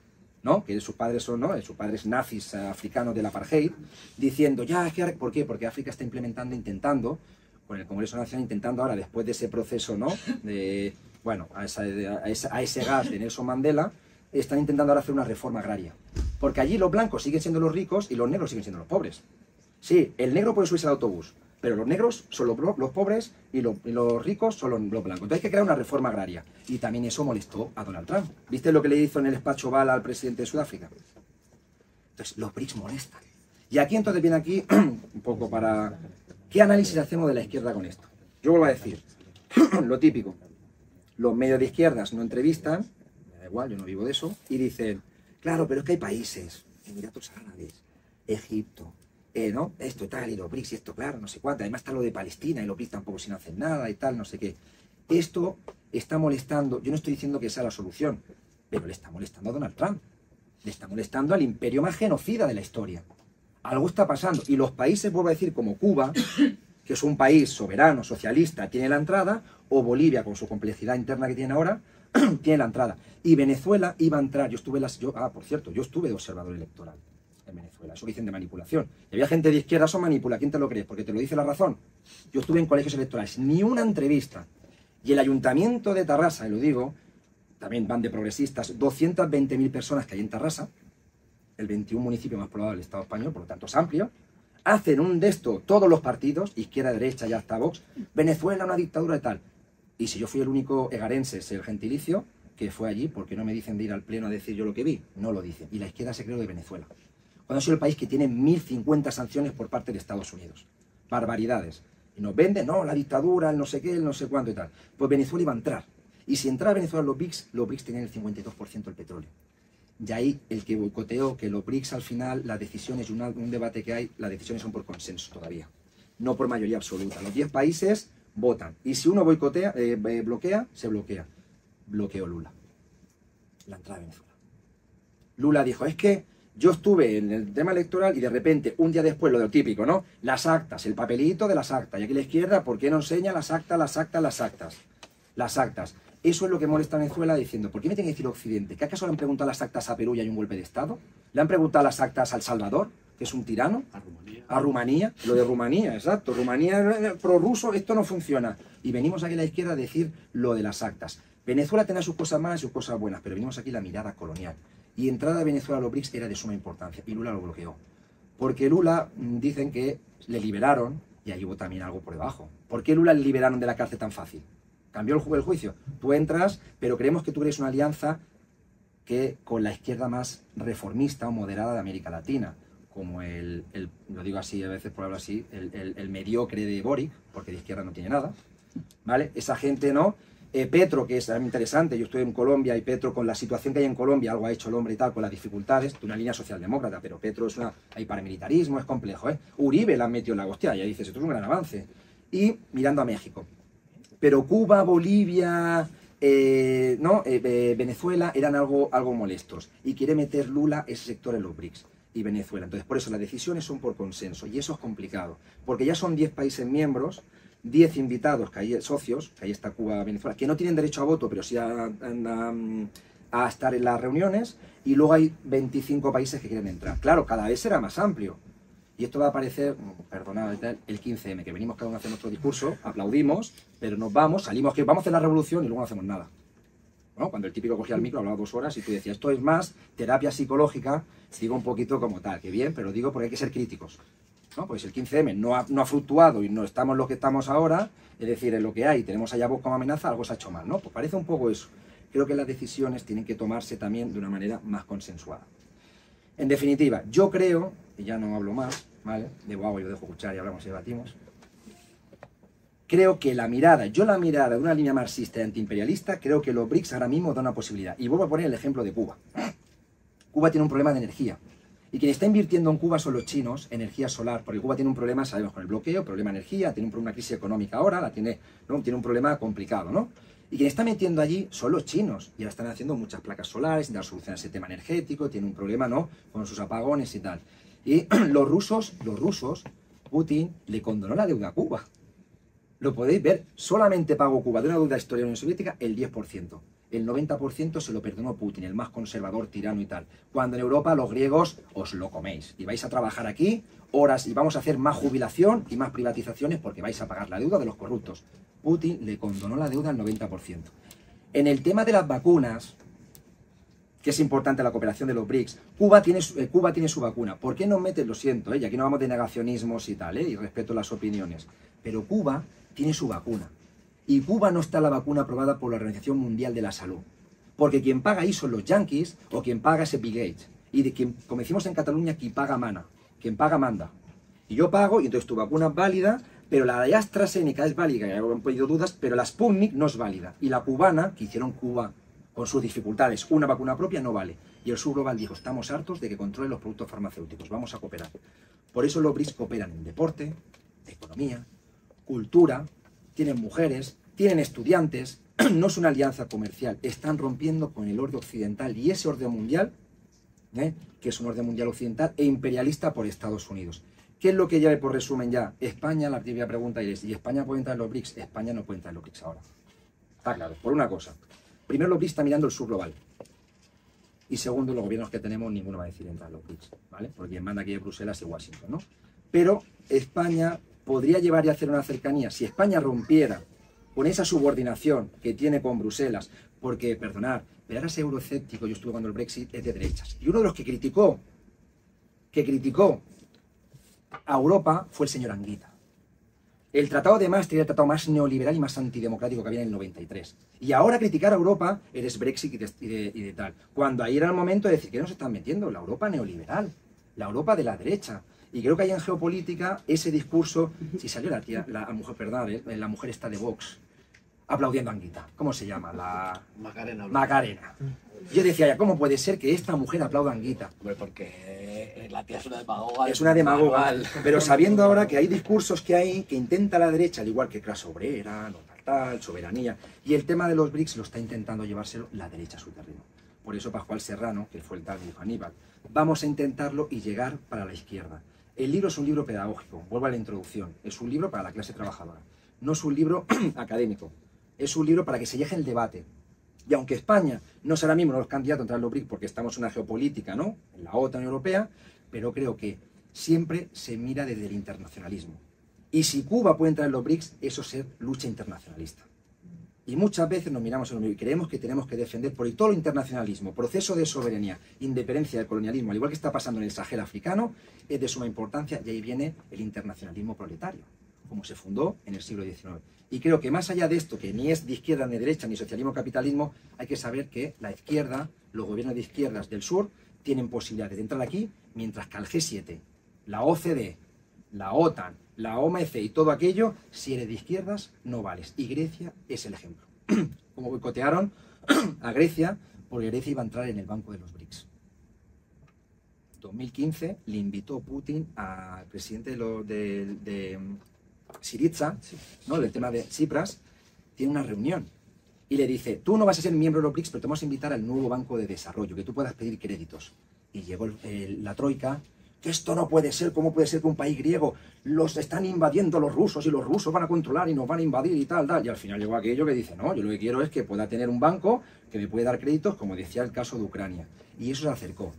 ¿no? Que sus padres son, ¿no? Sus padres nazis africanos del apartheid, diciendo, ya, es que, ¿por qué? Porque África está intentando, con el Congreso Nacional, intentando ahora, después de ese proceso, ¿no? De, bueno, a ese gas de Nelson Mandela, están intentando ahora hacer una reforma agraria. Porque allí los blancos siguen siendo los ricos y los negros siguen siendo los pobres. Sí, el negro puede subirse al autobús, pero los negros son los pobres y los ricos son los blancos. Entonces hay que crear una reforma agraria. Y también eso molestó a Donald Trump. ¿Viste lo que le hizo en el despacho Oval al presidente de Sudáfrica? Entonces los BRICS molestan. Y aquí entonces viene aquí un poco para... ¿Qué análisis hacemos de la izquierda con esto? Yo vuelvo a decir, lo típico. Los medios de izquierdas no entrevistan, me da igual, yo no vivo de eso, y dicen, claro, pero es que hay países, Emiratos Árabes, Egipto, ¿no? Esto y tal, y los BRICS y esto, claro, no sé cuánto. Además está lo de Palestina y los BRICS tampoco sin hacer nada y tal, no sé qué. Esto está molestando, yo no estoy diciendo que sea la solución, pero le está molestando a Donald Trump. Le está molestando al imperio más genocida de la historia. Algo está pasando. Y los países, vuelvo a decir, como Cuba, que es un país soberano, socialista, tiene la entrada, o Bolivia, con su complejidad interna que tiene ahora, tiene la entrada. Y Venezuela iba a entrar. Por cierto, yo estuve de observador electoral en Venezuela. Eso que dicen de manipulación. Y había gente de izquierda, eso manipula. ¿Quién te lo crees? Porque te lo dice la razón. Yo estuve en colegios electorales. Ni una entrevista. Y el ayuntamiento de Tarrasa, y lo digo, también van de progresistas, 220.000 personas que hay en Tarrasa, el 21 municipio más poblado del Estado español, por lo tanto es amplio, hacen un de esto todos los partidos, izquierda, derecha, ya hasta Vox, Venezuela, una dictadura y tal. Y si yo fui el único egarense, el gentilicio, que fue allí, porque no me dicen de ir al pleno a decir yo lo que vi, no lo dicen. Y la izquierda se creó de Venezuela. Cuando ha sido el país que tiene 1.050 sanciones por parte de Estados Unidos. Barbaridades. Y nos venden, no, la dictadura, el no sé qué, el no sé cuánto y tal. Pues Venezuela iba a entrar. Y si entraba Venezuela los BRICS tenían el 52% del petróleo. Y ahí el que boicoteó que los BRICS al final, las decisiones y un debate que hay, las decisiones son por consenso todavía. No por mayoría absoluta. Los 10 países votan. Y si uno boicotea, bloquea, se bloquea. Bloqueó Lula. La entrada de Venezuela. Lula dijo, es que yo estuve en el tema electoral y de repente, un día después, lo de lo típico, ¿no? Las actas, el papelito de las actas. Y aquí la izquierda, ¿por qué no enseña las actas, las actas, las actas? Las actas. Eso es lo que molesta a Venezuela diciendo, ¿por qué me tiene que decir Occidente? ¿Que acaso le han preguntado las actas a Perú y hay un golpe de Estado? ¿Le han preguntado las actas a El Salvador, que es un tirano? A Rumanía. Lo de Rumanía, exacto. Rumanía prorruso, esto no funciona. Y venimos aquí a la izquierda a decir lo de las actas. Venezuela tenía sus cosas malas y sus cosas buenas, pero venimos aquí la mirada colonial. Y entrada de Venezuela a los BRICS era de suma importancia, y Lula lo bloqueó. Porque Lula, dicen que le liberaron, y ahí hubo también algo por debajo. ¿Por qué Lula le liberaron de la cárcel tan fácil? Cambió el juicio. Tú entras, pero creemos que tú eres una alianza que con la izquierda más reformista o moderada de América Latina, como lo digo así a veces por hablar así, el mediocre de Boric, porque de izquierda no tiene nada, ¿vale? Esa gente no. Petro, que es interesante, yo estoy en Colombia y Petro, con la situación que hay en Colombia, algo ha hecho el hombre y tal, con las dificultades, de una línea socialdemócrata, pero Petro hay paramilitarismo, es complejo, ¿eh? Uribe la han metido en la hostia, ya dices, esto es un gran avance. Y mirando a México. Pero Cuba, Bolivia, Venezuela eran algo molestos. Y quiere meter Lula ese sector en los BRICS y Venezuela. Entonces, por eso las decisiones son por consenso. Y eso es complicado. Porque ya son 10 países miembros, 10 invitados, socios, que ahí está Cuba, Venezuela, que no tienen derecho a voto, pero sí a estar en las reuniones. Y luego hay 25 países que quieren entrar. Claro, cada vez será más amplio. Y esto va a aparecer, perdonad, el 15M, que venimos cada uno a hacer nuestro discurso, aplaudimos, pero nos vamos, salimos, que vamos a hacer la revolución y luego no hacemos nada. ¿No? Cuando el típico cogía el micro, hablaba 2 horas y tú decías, esto es más terapia psicológica, digo un poquito como tal, que bien, pero digo porque hay que ser críticos. ¿No? Pues el 15M no ha fluctuado y no estamos lo que estamos ahora, es decir, en lo que hay, tenemos allá Vox como amenaza, algo se ha hecho mal, ¿no? Pues parece un poco eso. Creo que las decisiones tienen que tomarse también de una manera más consensuada. En definitiva, yo creo, y ya no hablo más, ¿vale? De guau, yo dejo escuchar y hablamos y debatimos. Creo que la mirada de una línea marxista y antiimperialista, creo que los BRICS ahora mismo dan una posibilidad. Y vuelvo a poner el ejemplo de Cuba. Cuba tiene un problema de energía. Y quien está invirtiendo en Cuba son los chinos, energía solar, porque Cuba tiene un problema, sabemos, con el bloqueo, problema de energía, tiene una crisis económica ahora, tiene un problema complicado, ¿no? Y quien está metiendo allí son los chinos, y ahora están haciendo muchas placas solares, intentan solucionar ese tema energético, tiene un problema, ¿no?, con sus apagones y tal. Y los rusos Putin le condonó la deuda a Cuba. Lo podéis ver, solamente pagó Cuba de una deuda histórica de la Unión Soviética el 10%. El 90% se lo perdonó Putin, el más conservador, tirano y tal. Cuando en Europa los griegos os lo coméis. Y vais a trabajar aquí horas y vamos a hacer más jubilación y más privatizaciones porque vais a pagar la deuda de los corruptos. Putin le condonó la deuda al 90%. En el tema de las vacunas, que es importante la cooperación de los BRICS, Cuba tiene su vacuna. ¿Por qué no meten? Lo siento, y aquí no vamos de negacionismos y tal, y respeto las opiniones. Pero Cuba tiene su vacuna. Y Cuba no está la vacuna aprobada por la Organización Mundial de la Salud. Porque quien paga ahí son los yanquis o quien paga es Bill Gates. Y de quien, como decimos en Cataluña, quien paga mana. Quien paga manda. Y yo pago, y entonces tu vacuna es válida, pero la de AstraZeneca es válida, que han pedido dudas, pero la Sputnik no es válida. Y la cubana, que hicieron Cuba con sus dificultades, una vacuna propia no vale. Y el Sur Global dijo, estamos hartos de que controlen los productos farmacéuticos, vamos a cooperar. Por eso los BRICS cooperan en deporte, economía, cultura, tienen mujeres, tienen estudiantes, no es una alianza comercial, están rompiendo con el orden occidental y ese orden mundial, que es un orden mundial occidental e imperialista por Estados Unidos. ¿Qué es lo que lleve por resumen ya? España, la primera pregunta es, ¿y España puede entrar en los BRICS? España no puede entrar en los BRICS ahora. Está claro, por una cosa. Primero, los BRICS está mirando el sur global. Y segundo, los gobiernos que tenemos, ninguno va a decir entrar en los BRICS, ¿vale? Porque quien manda aquí es Bruselas y Washington, ¿no? Pero España podría llevar y hacer una cercanía. Si España rompiera con esa subordinación que tiene con Bruselas, porque, perdonad, pero ahora ese euroescéptico, yo estuve cuando el Brexit, es de derechas. Y uno de los que criticó a Europa fue el señor Anguita. El Tratado de Maastricht era el tratado más neoliberal y más antidemocrático que había en el 93. Y ahora criticar a Europa eres Brexit y de tal. Cuando ahí era el momento de decir que nos están metiendo la Europa neoliberal, la Europa de la derecha. Y creo que ahí en geopolítica ese discurso, si salió la mujer, perdón, la mujer está de Vox, aplaudiendo a Anguita. ¿Cómo se llama? La Macarena. Yo decía, ya, ¿cómo puede ser que esta mujer aplauda a Anguita? Hombre, porque la tía es una demagoga. Es una demagoga, pero sabiendo ahora que hay discursos que hay que intenta la derecha, al igual que clase obrera, no tal, soberanía, y el tema de los BRICS lo está intentando llevárselo la derecha a su terreno. Por eso Pascual Serrano, que fue el tal de Aníbal, vamos a intentarlo y llegar para la izquierda. El libro es un libro pedagógico, vuelvo a la introducción, es un libro para la clase trabajadora, no es un libro académico, es un libro para que se llegue el debate. Y aunque España no es ahora mismo uno de los candidatos a entrar en los BRICS porque estamos en una geopolítica, ¿no?, en la OTAN europea, pero creo que siempre se mira desde el internacionalismo. Y si Cuba puede entrar en los BRICS, eso es ser lucha internacionalista. Y muchas veces nos miramos en lo mismo y creemos que tenemos que defender por todo el internacionalismo, proceso de soberanía, independencia del colonialismo, al igual que está pasando en el Sahel africano, es de suma importancia y ahí viene el internacionalismo proletario, como se fundó en el siglo XIX. Y creo que más allá de esto, que ni es de izquierda ni derecha, ni socialismo capitalismo, hay que saber que la izquierda, los gobiernos de izquierdas del sur, tienen posibilidades de entrar aquí, mientras que al G7, la OCDE, la OTAN, la OMC y todo aquello, si eres de izquierdas, no vales. Y Grecia es el ejemplo. Como boicotearon a Grecia, porque Grecia iba a entrar en el banco de los BRICS. 2015 le invitó Putin al presidente de Syriza, ¿no?, del tema de Tsipras, tiene una reunión y le dice, tú no vas a ser miembro de los BRICS, pero te vamos a invitar al nuevo banco de desarrollo, que tú puedas pedir créditos. Y llegó la troika, que esto no puede ser, ¿cómo puede ser que un país griego los están invadiendo los rusos y los rusos van a controlar y nos van a invadir y tal, tal? Y al final llegó aquello que dice, no, yo lo que quiero es que pueda tener un banco que me puede dar créditos, como decía el caso de Ucrania. Y eso se acercó.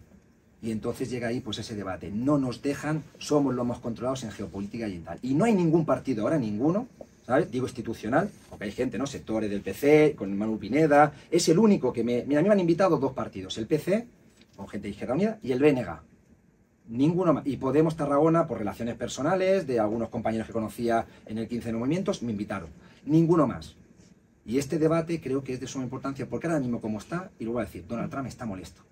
Y entonces llega ahí pues ese debate. No nos dejan, somos los más controlados en geopolítica y en tal. Y no hay ningún partido ahora, ninguno, ¿sabes? Digo institucional, porque hay gente, ¿no? Sectores del PC, con Manu Pineda. Es el único que Mira, a mí me han invitado dos partidos. El PC, con gente de Izquierda Unida, y el BNG. Ninguno más. Y Podemos Tarragona, por relaciones personales, de algunos compañeros que conocía en el 15 de Movimientos, me invitaron. Ninguno más. Y este debate creo que es de suma importancia, porque ahora mismo como está, y lo voy a decir, Donald Trump está molesto.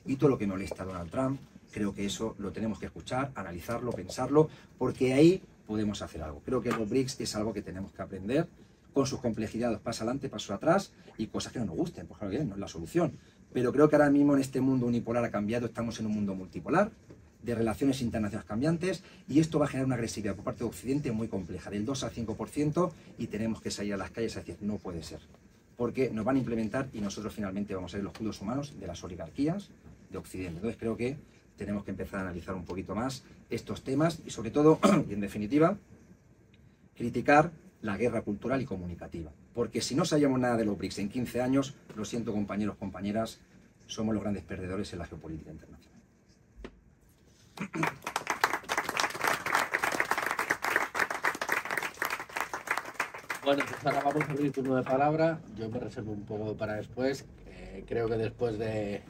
Y todo lo que molesta a Donald Trump, creo que eso lo tenemos que escuchar, analizarlo, pensarlo, porque ahí podemos hacer algo. Creo que los BRICS es algo que tenemos que aprender, con sus complejidades, paso adelante, paso atrás, y cosas que no nos gusten, pues claro que no es la solución. Pero creo que ahora mismo en este mundo unipolar ha cambiado, estamos en un mundo multipolar, de relaciones internacionales cambiantes, y esto va a generar una agresividad por parte de Occidente muy compleja, del 2 al 5%, y tenemos que salir a las calles a decir, no puede ser. Porque nos van a implementar y nosotros finalmente vamos a ser los escudos humanos de las oligarquías de Occidente. Entonces creo que tenemos que empezar a analizar un poquito más estos temas y sobre todo, y en definitiva, criticar la guerra cultural y comunicativa. Porque si no sabíamos nada de los BRICS en 15 años, lo siento compañeros, compañeras, somos los grandes perdedores en la geopolítica internacional. Bueno, pues ahora vamos a abrir turno de palabra. Yo me reservo un poco para después. Creo que después de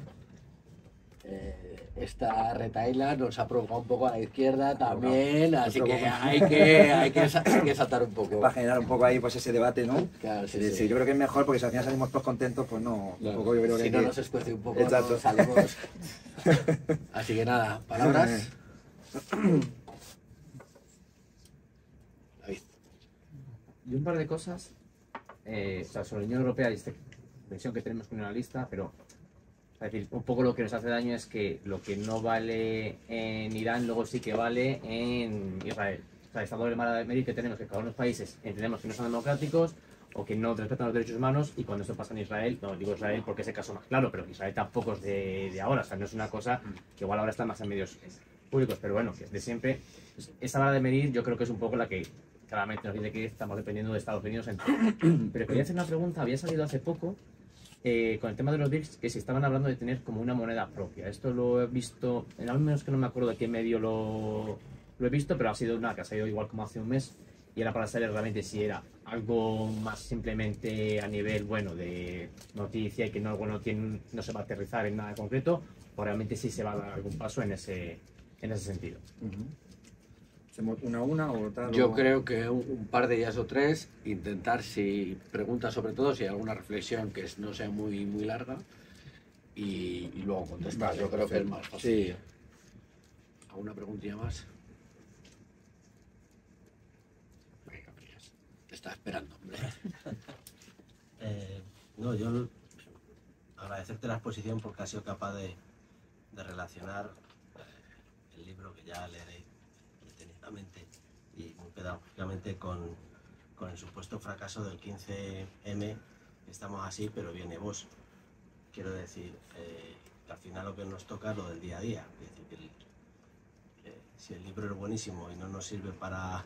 esta retaila nos ha provocado un poco a la izquierda también, así que hay que saltar un poco. Para generar un poco ahí pues ese debate, ¿no? Claro, sí, sí. Yo creo que es mejor porque si al final salimos todos contentos, pues no. Claro. Un poco, yo creo si que no nos escuece un poco, exacto. No salimos. Así que nada, palabras. David. Y un par de cosas o sea, sobre la Unión Europea y esta tensión que tenemos con una lista, pero es decir, un poco lo que nos hace daño es que lo que no vale en Irán luego sí que vale en Israel. O sea, esta doble vara de medir que tenemos, que cada uno de los países entendemos que no son democráticos o que no respetan los derechos humanos, y cuando esto pasa en Israel, no digo Israel porque es el caso más claro, pero Israel tampoco es de ahora, o sea, no es una cosa que igual ahora está más en medios públicos, pero bueno, que de siempre, pues, esa vara de medir yo creo que es un poco la que claramente nos dice que estamos dependiendo de Estados Unidos. Pero quería hacer una pregunta, había salido hace poco con el tema de los BRICS, que se estaban hablando de tener como una moneda propia. Esto lo he visto, al menos que no me acuerdo de qué medio lo he visto, pero ha sido una que ha salido igual como hace un mes, y era para saber realmente si era algo más simplemente a nivel, bueno, de noticia y que no, bueno, no se va a aterrizar en nada concreto, o realmente sí se va a dar algún paso en ese sentido. ¿Hacemos una a una o tal? Yo creo que un par de días o tres, intentar, si preguntas sobre todo, si hay alguna reflexión que no sea muy larga, y luego contestar. Vale, yo creo que es más fácil. Sí. ¿Alguna preguntilla más? Venga, Pías, te estaba esperando, hombre. No, yo agradecerte la exposición porque has sido capaz de relacionar el libro, que ya leeré detenidamente y muy pedagógicamente, con el supuesto fracaso del 15M. Estamos así, pero viene vos. Quiero decir que al final lo que nos toca es lo del día a día. Es decir, que si el libro es buenísimo y no nos sirve para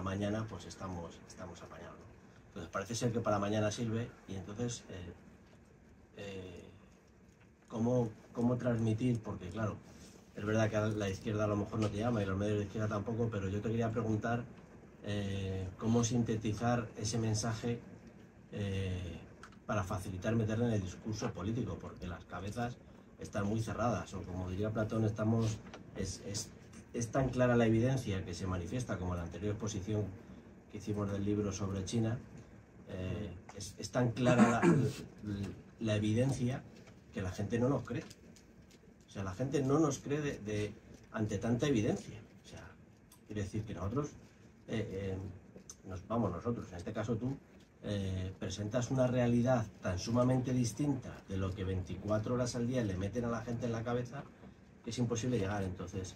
mañana, pues estamos apañados, ¿no? Entonces parece ser que para mañana sirve, y entonces ¿cómo transmitir? Porque claro, es verdad que la izquierda a lo mejor no te llama y los medios de izquierda tampoco, pero yo te quería preguntar cómo sintetizar ese mensaje para facilitar meterle en el discurso político, porque las cabezas están muy cerradas, o como diría Platón, es tan clara la evidencia que se manifiesta, como en la anterior exposición que hicimos del libro sobre China, es tan clara la evidencia que la gente no nos cree. O sea, la gente no nos cree ante tanta evidencia. O sea, quiere decir que nosotros, nosotros, en este caso tú, presentas una realidad tan sumamente distinta de lo que 24 horas al día le meten a la gente en la cabeza, que es imposible llegar. Entonces,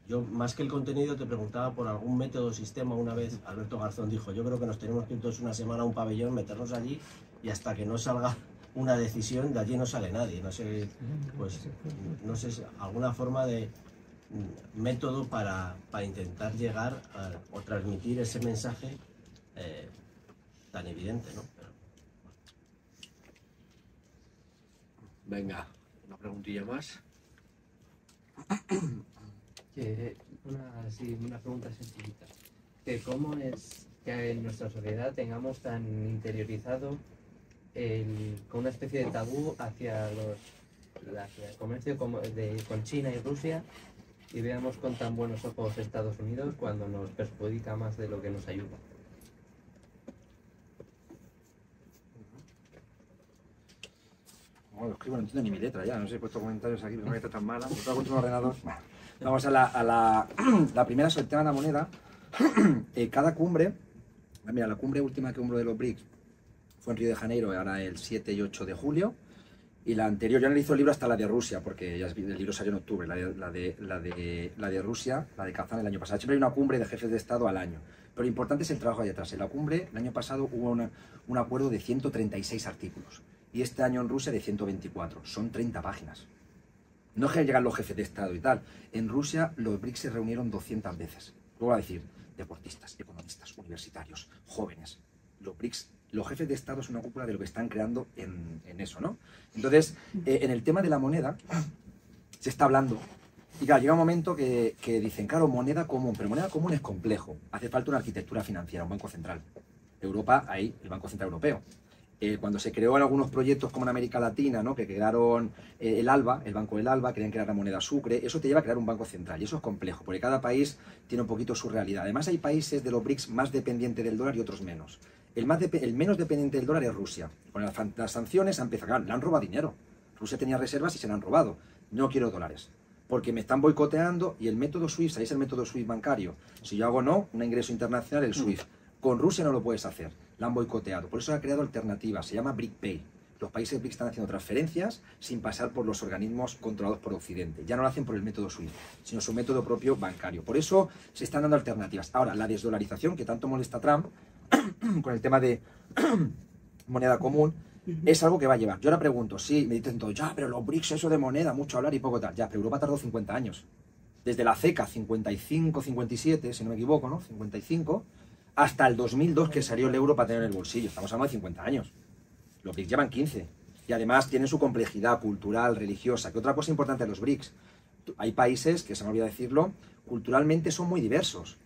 yo, más que el contenido, te preguntaba por algún método o sistema. Una vez Alberto Garzón dijo: yo creo que nos tenemos que ir todos una semana a un pabellón, meternos allí, y hasta que no salga una decisión, de allí no sale nadie. No sé, pues, no sé, alguna forma de método para intentar llegar o transmitir ese mensaje tan evidente, ¿no? Pero, Venga, una preguntilla más. Una pregunta sencillita. ¿Cómo es que en nuestra sociedad tengamos tan interiorizado con una especie de tabú hacia el comercio con China y Rusia, y veamos con tan buenos ojos Estados Unidos cuando nos perjudica más de lo que nos ayuda? Bueno, escribo, no entiendo ni mi letra ya, no sé, he puesto comentarios aquí, una letra tan mala, me tengo contra un ordenador. Bueno, vamos a la primera sobre el tema de la moneda. Cada cumbre, mira, la cumbre última que hubo de los BRICS fue en Río de Janeiro, ahora el 7 y 8 de julio, y la anterior, yo analizo el libro hasta la de Rusia, porque ya el libro salió en octubre, la de Rusia, la de Kazán el año pasado. Siempre hay una cumbre de jefes de Estado al año, pero lo importante es el trabajo ahí atrás. En la cumbre, el año pasado, hubo un acuerdo de 136 artículos, y este año en Rusia de 124, son 30 páginas. No es que llegan los jefes de Estado y tal. En Rusia los BRICS se reunieron 200 veces. Luego a decir, deportistas, economistas, universitarios, jóvenes. Los BRICS, los jefes de Estado es una cúpula de lo que están creando en eso, ¿no? Entonces, en el tema de la moneda, se está hablando. Y claro, llega un momento que dicen, claro, moneda común, pero moneda común es complejo. Hace falta una arquitectura financiera, un banco central. Europa, ahí, el Banco Central Europeo. Cuando se creó en algunos proyectos como en América Latina, ¿no? Que crearon el ALBA, el Banco del ALBA, querían crear la moneda sucre, eso te lleva a crear un banco central, y eso es complejo, porque cada país tiene un poquito su realidad. Además hay países de los BRICS más dependientes del dólar y otros menos. El menos dependiente del dólar es Rusia. Con las sanciones ha empezado, claro, le han robado dinero. Rusia tenía reservas y se le han robado. No quiero dólares, porque me están boicoteando, y el método SWIFT, ¿sabéis el método SWIFT bancario? Si yo hago un ingreso internacional, el SWIFT. Con Rusia no lo puedes hacer, la han boicoteado. Por eso ha creado alternativas, se llama BRICPay. Los países BRICS están haciendo transferencias sin pasar por los organismos controlados por Occidente. Ya no lo hacen por el método SWIFT, sino su método propio bancario. Por eso se están dando alternativas. Ahora, la desdolarización, que tanto molesta a Trump, con el tema de moneda común, es algo que va a llevar. Yo ahora pregunto, sí, me dicen todos, ya, pero los BRICS, eso de moneda, mucho hablar y poco tal. Ya, pero Europa tardó 50 años. Desde la CECA, 55, 57, si no me equivoco, ¿no? 55... hasta el 2002 que salió el euro para tener en el bolsillo. Estamos hablando de 50 años. Los BRICS llevan 15. Y además tienen su complejidad cultural, religiosa. Que otra cosa importante de los BRICS, hay países, que se me olvida decirlo, culturalmente son muy diversos.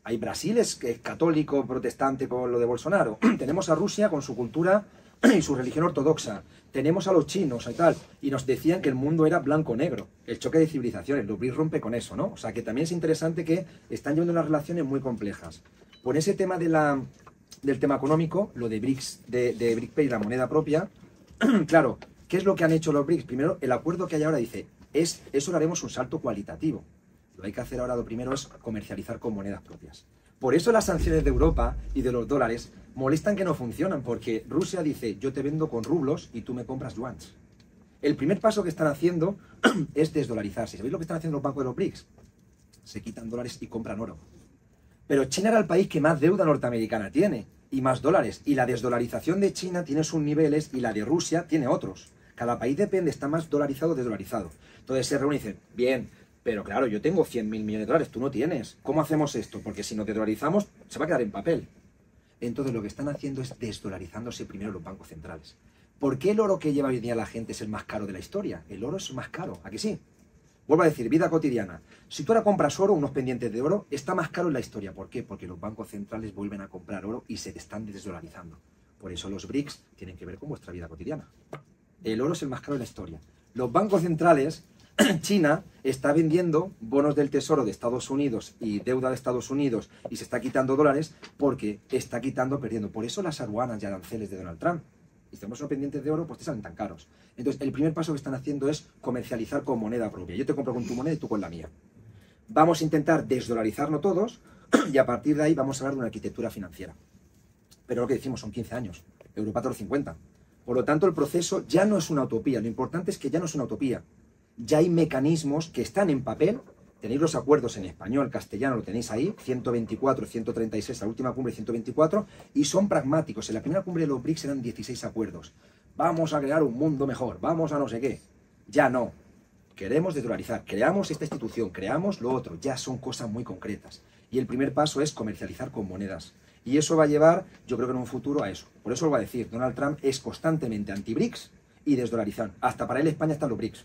Hay Brasil, es católico, protestante con lo de Bolsonaro. Tenemos a Rusia con su cultura y su religión ortodoxa. Tenemos a los chinos y tal. Y nos decían que el mundo era blanco-negro. El choque de civilizaciones. Los BRICS rompe con eso, ¿no? O sea que también es interesante que están llevando unas relaciones muy complejas. Por ese tema del tema económico, lo de BRICS, de BRICPay, la moneda propia, claro, ¿qué es lo que han hecho los BRICS? Primero, el acuerdo que hay ahora dice, eso lo haremos un salto cualitativo. Lo que hay que hacer ahora, lo primero, es comercializar con monedas propias. Por eso las sanciones de Europa y de los dólares molestan que no funcionan, porque Rusia dice, yo te vendo con rublos y tú me compras yuans. El primer paso que están haciendo es desdolarizarse. ¿Sabéis lo que están haciendo los bancos de los BRICS? Se quitan dólares y compran oro. Pero China era el país que más deuda norteamericana tiene, y más dólares. Y la desdolarización de China tiene sus niveles, y la de Rusia tiene otros. Cada país depende, está más dolarizado o desdolarizado. Entonces se reúnen y dicen, bien, pero claro, yo tengo 100.000 millones de dólares, tú no tienes. ¿Cómo hacemos esto? Porque si nos desdolarizamos, se va a quedar en papel. Entonces lo que están haciendo es desdolarizándose primero los bancos centrales. ¿Por qué el oro que lleva hoy día la gente es el más caro de la historia? El oro es más caro, ¿a que sí? Vuelvo a decir, vida cotidiana. Si tú ahora compras oro, unos pendientes de oro, está más caro en la historia. ¿Por qué? Porque los bancos centrales vuelven a comprar oro y se están desdolarizando. Por eso los BRICS tienen que ver con vuestra vida cotidiana. El oro es el más caro de la historia. Los bancos centrales, China está vendiendo bonos del Tesoro de Estados Unidos y deuda de Estados Unidos y se está quitando dólares porque está quitando, perdiendo. Por eso las aduanas y aranceles de Donald Trump. Y si tenemos unos pendientes de oro, pues te salen tan caros. Entonces, el primer paso que están haciendo es comercializar con moneda propia. Yo te compro con tu moneda y tú con la mía. Vamos a intentar desdolarizarnos todos y a partir de ahí vamos a hablar de una arquitectura financiera. Pero lo que decimos son 15 años. Europa tardó 50. Por lo tanto, el proceso ya no es una utopía. Lo importante es que ya no es una utopía. Ya hay mecanismos que están en papel. Tenéis los acuerdos en español, castellano, lo tenéis ahí, 124, 136, la última cumbre 124, y son pragmáticos. En la primera cumbre de los BRICS eran 16 acuerdos. Vamos a crear un mundo mejor, vamos a no sé qué. Ya no. Queremos desdolarizar, creamos esta institución, creamos lo otro. Ya son cosas muy concretas. Y el primer paso es comercializar con monedas. Y eso va a llevar, yo creo que en un futuro, a eso. Por eso lo va a decir, Donald Trump es constantemente anti-BRICS y desdolarizar. Hasta para él España están los BRICS.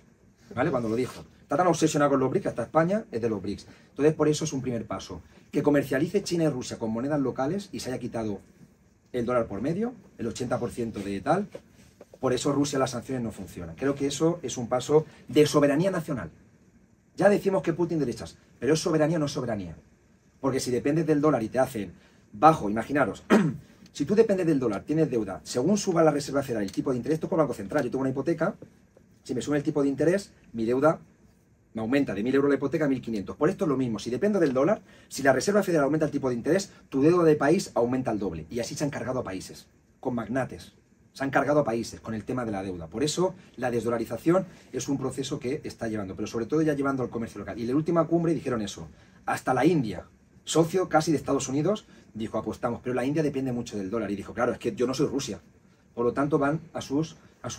¿Vale? Cuando lo dijo. Está tan obsesionado con los BRICS que hasta España es de los BRICS. Entonces, por eso es un primer paso. Que comercialice China y Rusia con monedas locales y se haya quitado el dólar por medio, el 80% de tal. Por eso Rusia las sanciones no funcionan. Creo que eso es un paso de soberanía nacional. Ya decimos que Putin derechas, pero es soberanía, no es soberanía. Porque si dependes del dólar y te hacen bajo, imaginaros, si tú dependes del dólar, tienes deuda, según suba la Reserva Federal el tipo de interés, esto es con el Banco Central, yo tengo una hipoteca. Si me sube el tipo de interés, mi deuda me aumenta de 1.000 euros la hipoteca a 1.500. Por esto es lo mismo. Si dependo del dólar, si la Reserva Federal aumenta el tipo de interés, tu deuda de país aumenta el doble. Y así se han cargado a países, con magnates. Se han cargado a países con el tema de la deuda. Por eso la desdolarización es un proceso que está llevando, pero sobre todo ya llevando al comercio local. Y en la última cumbre dijeron eso. Hasta la India, socio casi de Estados Unidos, dijo apostamos. Pero la India depende mucho del dólar. Y dijo, claro, es que yo no soy Rusia. Por lo tanto van a sus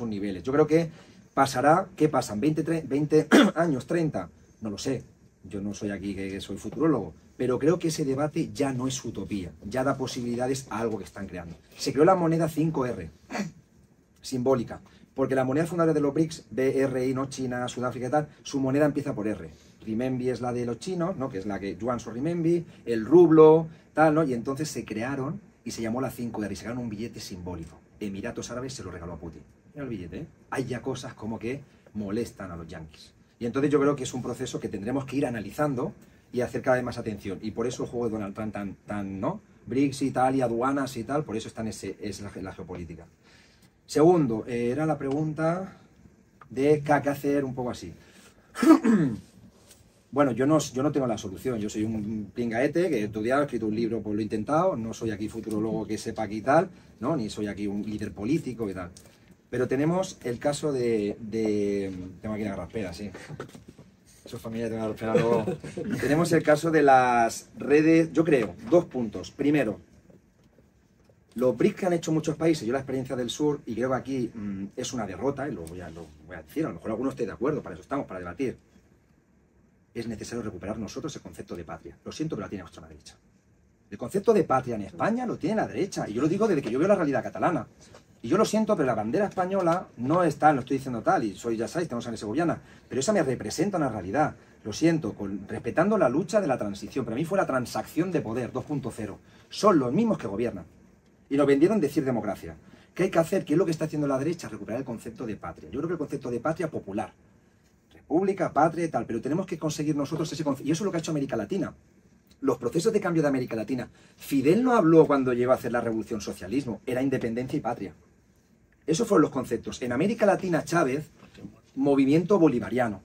niveles. Yo creo que pasará, ¿qué pasan? ¿20 años, 30? No lo sé, yo no soy aquí que soy futurólogo, pero creo que ese debate ya no es utopía, ya da posibilidades a algo que están creando. Se creó la moneda 5R, simbólica, porque la moneda fundadora de los BRICS, BRI, ¿no? China, Sudáfrica y tal, su moneda empieza por R. Renminbi es la de los chinos, ¿no? Que es la que yuan son renminbi, el rublo, tal, ¿no? Y entonces se crearon y se llamó la 5R y se crearon un billete simbólico. Emiratos Árabes se lo regaló a Putin. Mira el billete, ¿eh? Hay ya cosas como que molestan a los yanquis. Y entonces yo creo que es un proceso que tendremos que ir analizando y hacer cada vez más atención. Y por eso el juego de Donald Trump tan ¿no? BRICS y tal, y aduanas y tal, por eso está en la geopolítica. Segundo, era la pregunta de qué hacer, un poco así. Bueno, yo no tengo la solución, yo soy un pingaete que he estudiado, he escrito un libro, pues lo he intentado, no soy aquí futurólogo que sepa aquí y tal, ¿no? Ni soy aquí un líder político y tal. Pero tenemos el caso tengo aquí una garraspera, sí. Eso es familia de una garraspera luego. Tenemos el caso de las redes, yo creo, 2 puntos. Primero, los BRICS que han hecho muchos países, yo la experiencia del sur, y creo que aquí es una derrota, y lo voy a decir, a lo mejor algunos estén de acuerdo, para eso estamos, para debatir. Es necesario recuperar nosotros el concepto de patria. Lo siento, pero la tiene nuestra derecha. El concepto de patria en España lo tiene la derecha, y yo lo digo desde que yo veo la realidad catalana. Y yo lo siento, pero la bandera española no está, lo estoy diciendo tal, y soy, ya sabéis, tengo sangre segoviana, pero esa me representa una realidad. Lo siento, respetando la lucha de la transición, pero a mí fue la transacción de poder 2.0. Son los mismos que gobiernan. Y nos vendieron decir democracia. ¿Qué hay que hacer? ¿Qué es lo que está haciendo la derecha? Recuperar el concepto de patria. Yo creo que el concepto de patria popular. República, patria y tal, pero tenemos que conseguir nosotros ese concepto. Y eso es lo que ha hecho América Latina. Los procesos de cambio de América Latina. Fidel no habló cuando llegó a hacer la revolución socialismo, era independencia y patria. Esos fueron los conceptos. En América Latina, Chávez, movimiento bolivariano.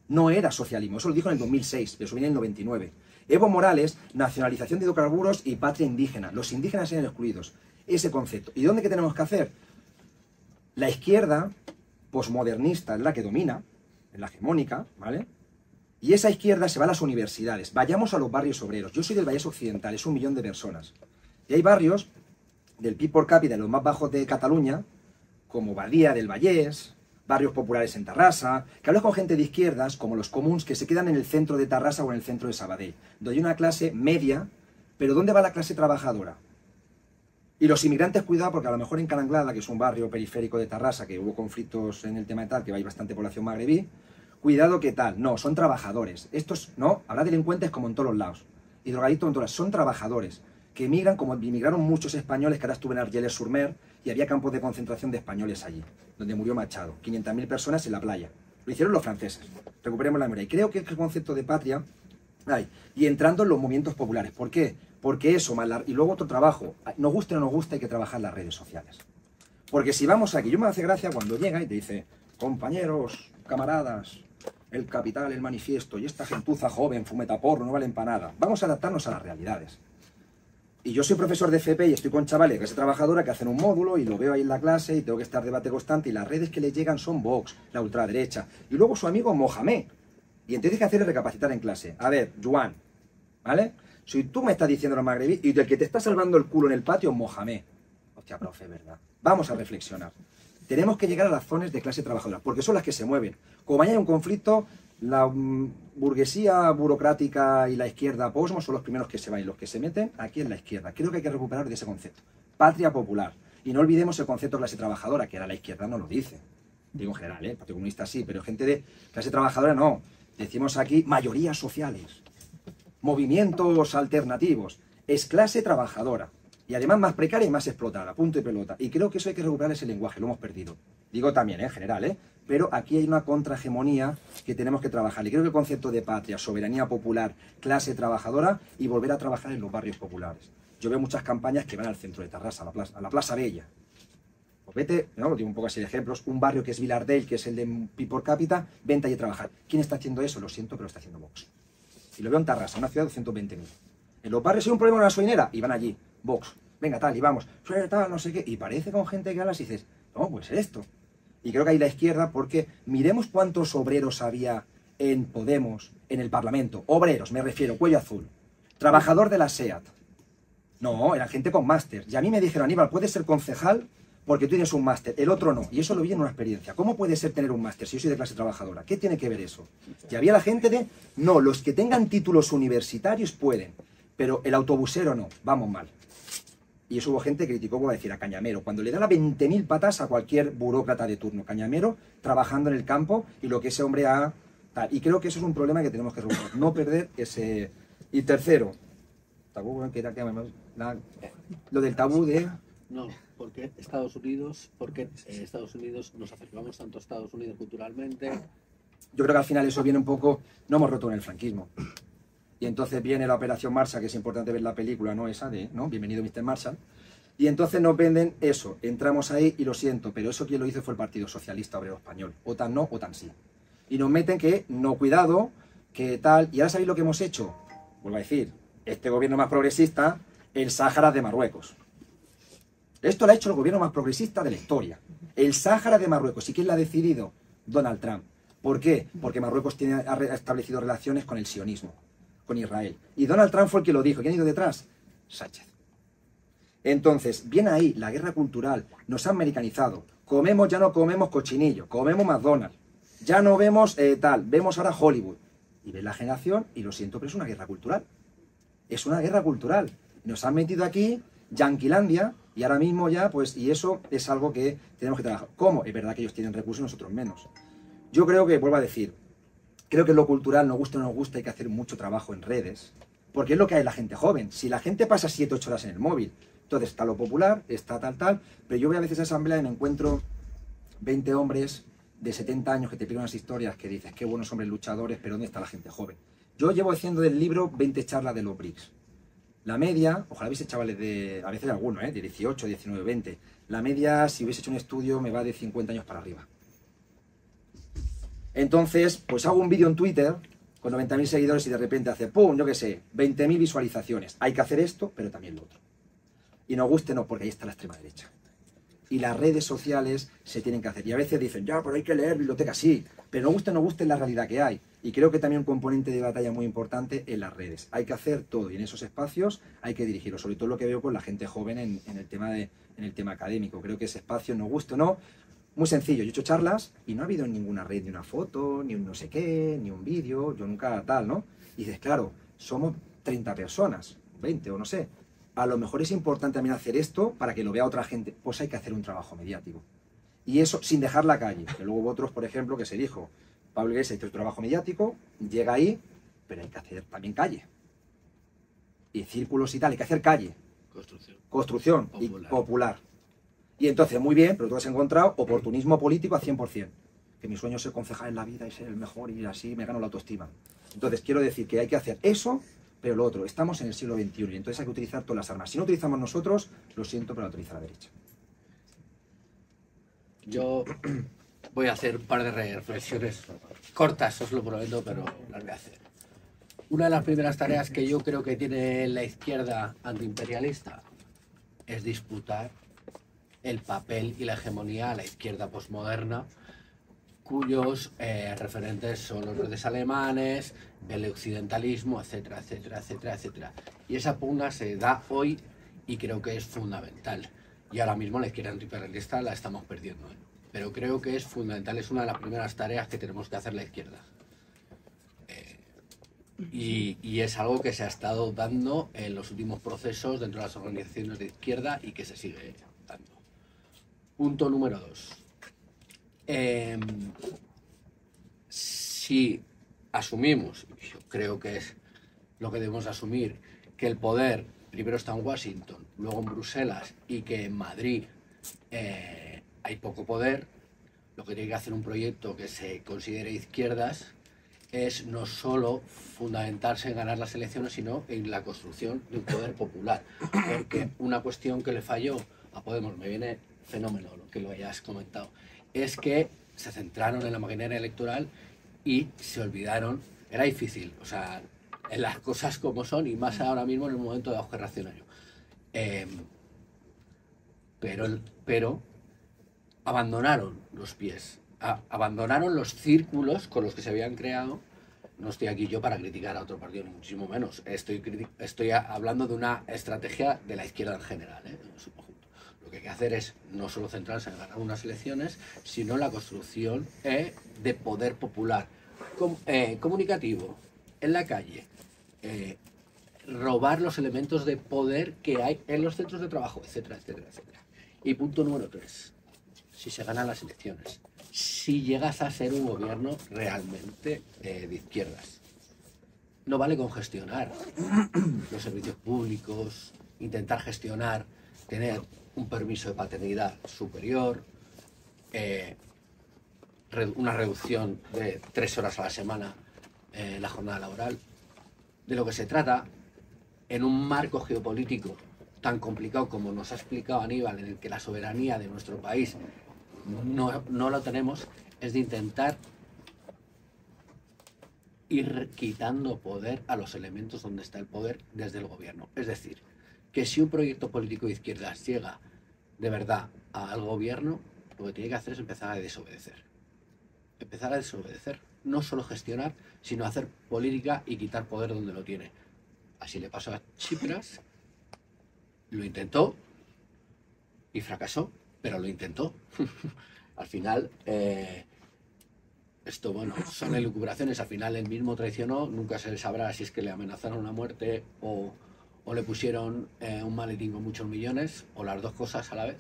No era socialismo, eso lo dijo en el 2006, pero eso viene en el 99. Evo Morales, nacionalización de hidrocarburos y patria indígena. Los indígenas eran excluidos. Ese concepto. ¿Y dónde qué tenemos que hacer? La izquierda posmodernista es la que domina, es la hegemónica, ¿vale? Y esa izquierda se va a las universidades. Vayamos a los barrios obreros. Yo soy del Vallés Occidental, es 1 millón de personas. Y hay barrios del PIB por cápita, los más bajos de Cataluña, como Badía del Vallés, barrios populares en Tarrasa, que hablas con gente de izquierdas, como los comuns, que se quedan en el centro de Tarrasa o en el centro de Sabadell, donde hay una clase media, pero ¿dónde va la clase trabajadora? Y los inmigrantes, cuidado, porque a lo mejor en Calanglada, que es un barrio periférico de Tarrasa, que hubo conflictos en el tema de tal, que hay bastante población magrebí, cuidado que tal, no, son trabajadores. Estos, no, habrá delincuentes como en todos los lados, y drogadictos en todos lados, son trabajadores, que emigran, como emigraron muchos españoles, que ahora estuve en Argelès-sur-Mer, y había campos de concentración de españoles allí, donde murió Machado, 500.000 personas en la playa. Lo hicieron los franceses. Recuperemos la memoria. Y creo que el concepto de patria hay. Y entrando en los movimientos populares. ¿Por qué? Porque eso, y luego otro trabajo, nos guste o no nos guste, hay que trabajar en las redes sociales. Porque si vamos aquí, yo me hace gracia cuando llega y te dice, compañeros, camaradas, el capital, el manifiesto, y esta gentuza joven, fumeta porro, no valen para nada. Vamos a adaptarnos a las realidades. Y yo soy profesor de FP y estoy con chavales de clase trabajadora que hacen un módulo y lo veo ahí en la clase y tengo que estar debate constante y las redes que les llegan son Vox, la ultraderecha, y luego su amigo Mohamed. Y entonces hay que hacerle recapacitar en clase. A ver, Juan, ¿vale? Si tú me estás diciendo los magrebí y del que te está salvando el culo en el patio, Mohamed. Hostia, profe, ¿verdad? Vamos a reflexionar. Tenemos que llegar a las zonas de clase trabajadora, porque son las que se mueven. Como mañana hay un conflicto, la burguesía burocrática y la izquierda posmo son los primeros que se van y los que se meten aquí en la izquierda. Creo que hay que recuperar de ese concepto. Patria popular. Y no olvidemos el concepto de clase trabajadora, que ahora la izquierda no lo dice. Digo en general, ¿eh? Partido Comunista sí, pero gente de clase trabajadora no. Decimos aquí mayorías sociales, movimientos alternativos. Es clase trabajadora. Y además más precaria y más explotada, punto y pelota. Y creo que eso hay que recuperar ese lenguaje, lo hemos perdido. Digo también, en general, pero aquí hay una contrahegemonía que tenemos que trabajar. Y creo que el concepto de patria, soberanía popular, clase trabajadora y volver a trabajar en los barrios populares. Yo veo muchas campañas que van al centro de Tarrasa, a la Plaza Bella. Pues vete, ¿no? Digo un poco así de ejemplos, un barrio que es Vilardell, que es el de PIB por cápita, vente allí a trabajar. ¿Quién está haciendo eso? Lo siento, pero lo está haciendo Vox. Y lo veo en Tarrasa, una ciudad de 220.000. En los barrios hay un problema con la gasolinera y van allí. Vox, venga tal, y vamos, tal, no sé qué, y parece con gente que hablas y dices, no, pues esto. Y creo que hay la izquierda, porque miremos cuántos obreros había en Podemos, en el Parlamento. Obreros, me refiero, cuello azul. Trabajador de la SEAT. No, era gente con máster. Y a mí me dijeron, Aníbal, puedes ser concejal porque tú tienes un máster, el otro no, y eso lo vi en una experiencia. ¿Cómo puede ser tener un máster si yo soy de clase trabajadora? ¿Qué tiene que ver eso? Y había la gente de, no, los que tengan títulos universitarios pueden, pero el autobusero no, vamos mal. Y eso hubo gente que criticó, como decir, a Cañamero, cuando le da la 20.000 patas a cualquier burócrata de turno. Cañamero trabajando en el campo y lo que ese hombre ha... Tal. Y creo que eso es un problema que tenemos que resolver, no perder ese... Y tercero, tabú, que era que lo del tabú de... No, porque Estados Unidos nos acercamos tanto a Estados Unidos culturalmente. Yo creo que al final eso viene un poco... No hemos roto en el franquismo. Y entonces viene la Operación Marshall, que es importante ver la película, ¿no? Esa de, ¿no? Bienvenido Mr. Marshall. Y entonces nos venden eso. Entramos ahí y lo siento, pero eso quien lo hizo fue el Partido Socialista Obrero Español. OTAN no, OTAN sí. Y nos meten que, no, cuidado, que tal... Y ahora sabéis lo que hemos hecho. Vuelvo a decir, este gobierno más progresista, el Sáhara de Marruecos. Esto lo ha hecho el gobierno más progresista de la historia. El Sáhara de Marruecos. ¿Y quién lo ha decidido? Donald Trump. ¿Por qué? Porque Marruecos ha establecido relaciones con el sionismo, con Israel. Y Donald Trump fue el que lo dijo. ¿Quién ha ido detrás? Sánchez. Entonces, viene ahí la guerra cultural. Nos han americanizado. Comemos, ya no comemos cochinillo. Comemos McDonald's. Ya no vemos tal. Vemos ahora Hollywood. Y ves la generación, y lo siento, pero es una guerra cultural. Es una guerra cultural. Nos han metido aquí, Yanquilandia, y ahora mismo ya, pues, y eso es algo que tenemos que trabajar. ¿Cómo? Es verdad que ellos tienen recursos y nosotros menos. Yo creo que, vuelvo a decir, creo que en lo cultural, nos gusta o no nos gusta, hay que hacer mucho trabajo en redes, porque es lo que hay la gente joven. Si la gente pasa 7, 8 horas en el móvil, entonces está lo popular, está tal, pero yo voy a veces a asamblea y me encuentro 20 hombres de 70 años que te piden unas historias que dices, qué buenos hombres luchadores, pero ¿dónde está la gente joven? Yo llevo haciendo del libro 20 charlas de los BRICS. La media, ojalá hubiese chavales de, a veces alguno, de 18, 19, 20. La media, si hubiese hecho un estudio, me va de 50 años para arriba. Entonces, pues hago un vídeo en Twitter con 90.000 seguidores y de repente hace, ¡pum!, yo qué sé, 20.000 visualizaciones. Hay que hacer esto, pero también lo otro. Y nos guste, no, porque ahí está la extrema derecha. Y las redes sociales se tienen que hacer. Y a veces dicen, ya, pero hay que leer bibliotecas, sí. Pero no guste la realidad que hay. Y creo que también un componente de batalla muy importante en las redes. Hay que hacer todo y en esos espacios hay que dirigirlo. Sobre todo lo que veo con la gente joven en el tema académico. Creo que ese espacio, nos guste o no, muy sencillo. Yo he hecho charlas y no ha habido en ninguna red ni una foto, ni un no sé qué, ni un vídeo. Yo nunca tal, ¿no? Y dices, claro, somos 30 personas, 20 o no sé. A lo mejor es importante también hacer esto para que lo vea otra gente. Pues hay que hacer un trabajo mediático. Y eso sin dejar la calle. Que luego hubo otros, por ejemplo, que se dijo, Pablo Iglesias hizo el trabajo mediático, llega ahí, pero hay que hacer también calle. Y círculos y tal, hay que hacer calle. Construcción popular. Y popular. Y entonces, muy bien, pero tú has encontrado oportunismo político a 100%. Que mi sueño es ser concejal en la vida y ser el mejor y así me gano la autoestima. Entonces, quiero decir que hay que hacer eso, pero lo otro. Estamos en el siglo XXI y entonces hay que utilizar todas las armas. Si no utilizamos nosotros, lo siento, pero la utiliza la derecha. Yo voy a hacer un par de reflexiones cortas, os lo prometo, pero las voy a hacer. Una de las primeras tareas que yo creo que tiene la izquierda antiimperialista es disputar el papel y la hegemonía a la izquierda posmoderna, cuyos referentes son los verdes alemanes, el occidentalismo, etcétera, etcétera, etcétera, etcétera. Y esa pugna se da hoy y creo que es fundamental. Y ahora mismo la izquierda antiimperialista la estamos perdiendo, ¿eh? Pero creo que es fundamental, es una de las primeras tareas que tenemos que hacer la izquierda. Y es algo que se ha estado dando en los últimos procesos dentro de las organizaciones de izquierda y que se sigue dando. Punto número 2. Si asumimos, yo creo que es lo que debemos asumir, que el poder primero está en Washington, luego en Bruselas y que en Madrid hay poco poder, lo que tiene que hacer un proyecto que se considere izquierdas es no solo fundamentarse en ganar las elecciones, sino en la construcción de un poder popular. Porque una cuestión que le falló a Podemos, me viene fenómeno lo que lo hayas comentado, es que se centraron en la maquinaria electoral y se olvidaron, era difícil, o sea, en las cosas como son y más ahora mismo en el momento de auge reaccionario. Pero abandonaron los pies, abandonaron los círculos con los que se habían creado. No estoy aquí yo para criticar a otro partido, ni muchísimo menos. Estoy hablando de una estrategia de la izquierda en general, en su conjunto. Lo que hay que hacer es no solo centrarse en ganar unas elecciones, sino en la construcción de poder popular, comunicativo, en la calle, robar los elementos de poder que hay en los centros de trabajo, etcétera, etcétera, etcétera. Y punto número 3, si se ganan las elecciones, si llegas a ser un gobierno realmente de izquierdas. No vale con gestionar los servicios públicos, intentar gestionar, tener un permiso de paternidad superior, una reducción de 3 horas a la semana en la jornada laboral. De lo que se trata, en un marco geopolítico tan complicado como nos ha explicado Aníbal, en el que la soberanía de nuestro país no lo tenemos, es de intentar ir quitando poder a los elementos donde está el poder desde el gobierno. Es decir, que si un proyecto político de izquierdas llega de verdad al gobierno, lo que tiene que hacer es empezar a desobedecer. Empezar a desobedecer. No solo gestionar, sino hacer política y quitar poder donde lo tiene. Así le pasó a Tsipras, lo intentó y fracasó, pero lo intentó. Al final, esto, bueno, son elucubraciones. Al final él mismo traicionó, nunca se sabrá si es que le amenazaron a muerte o le pusieron un maletín con muchos millones, o las dos cosas a la vez.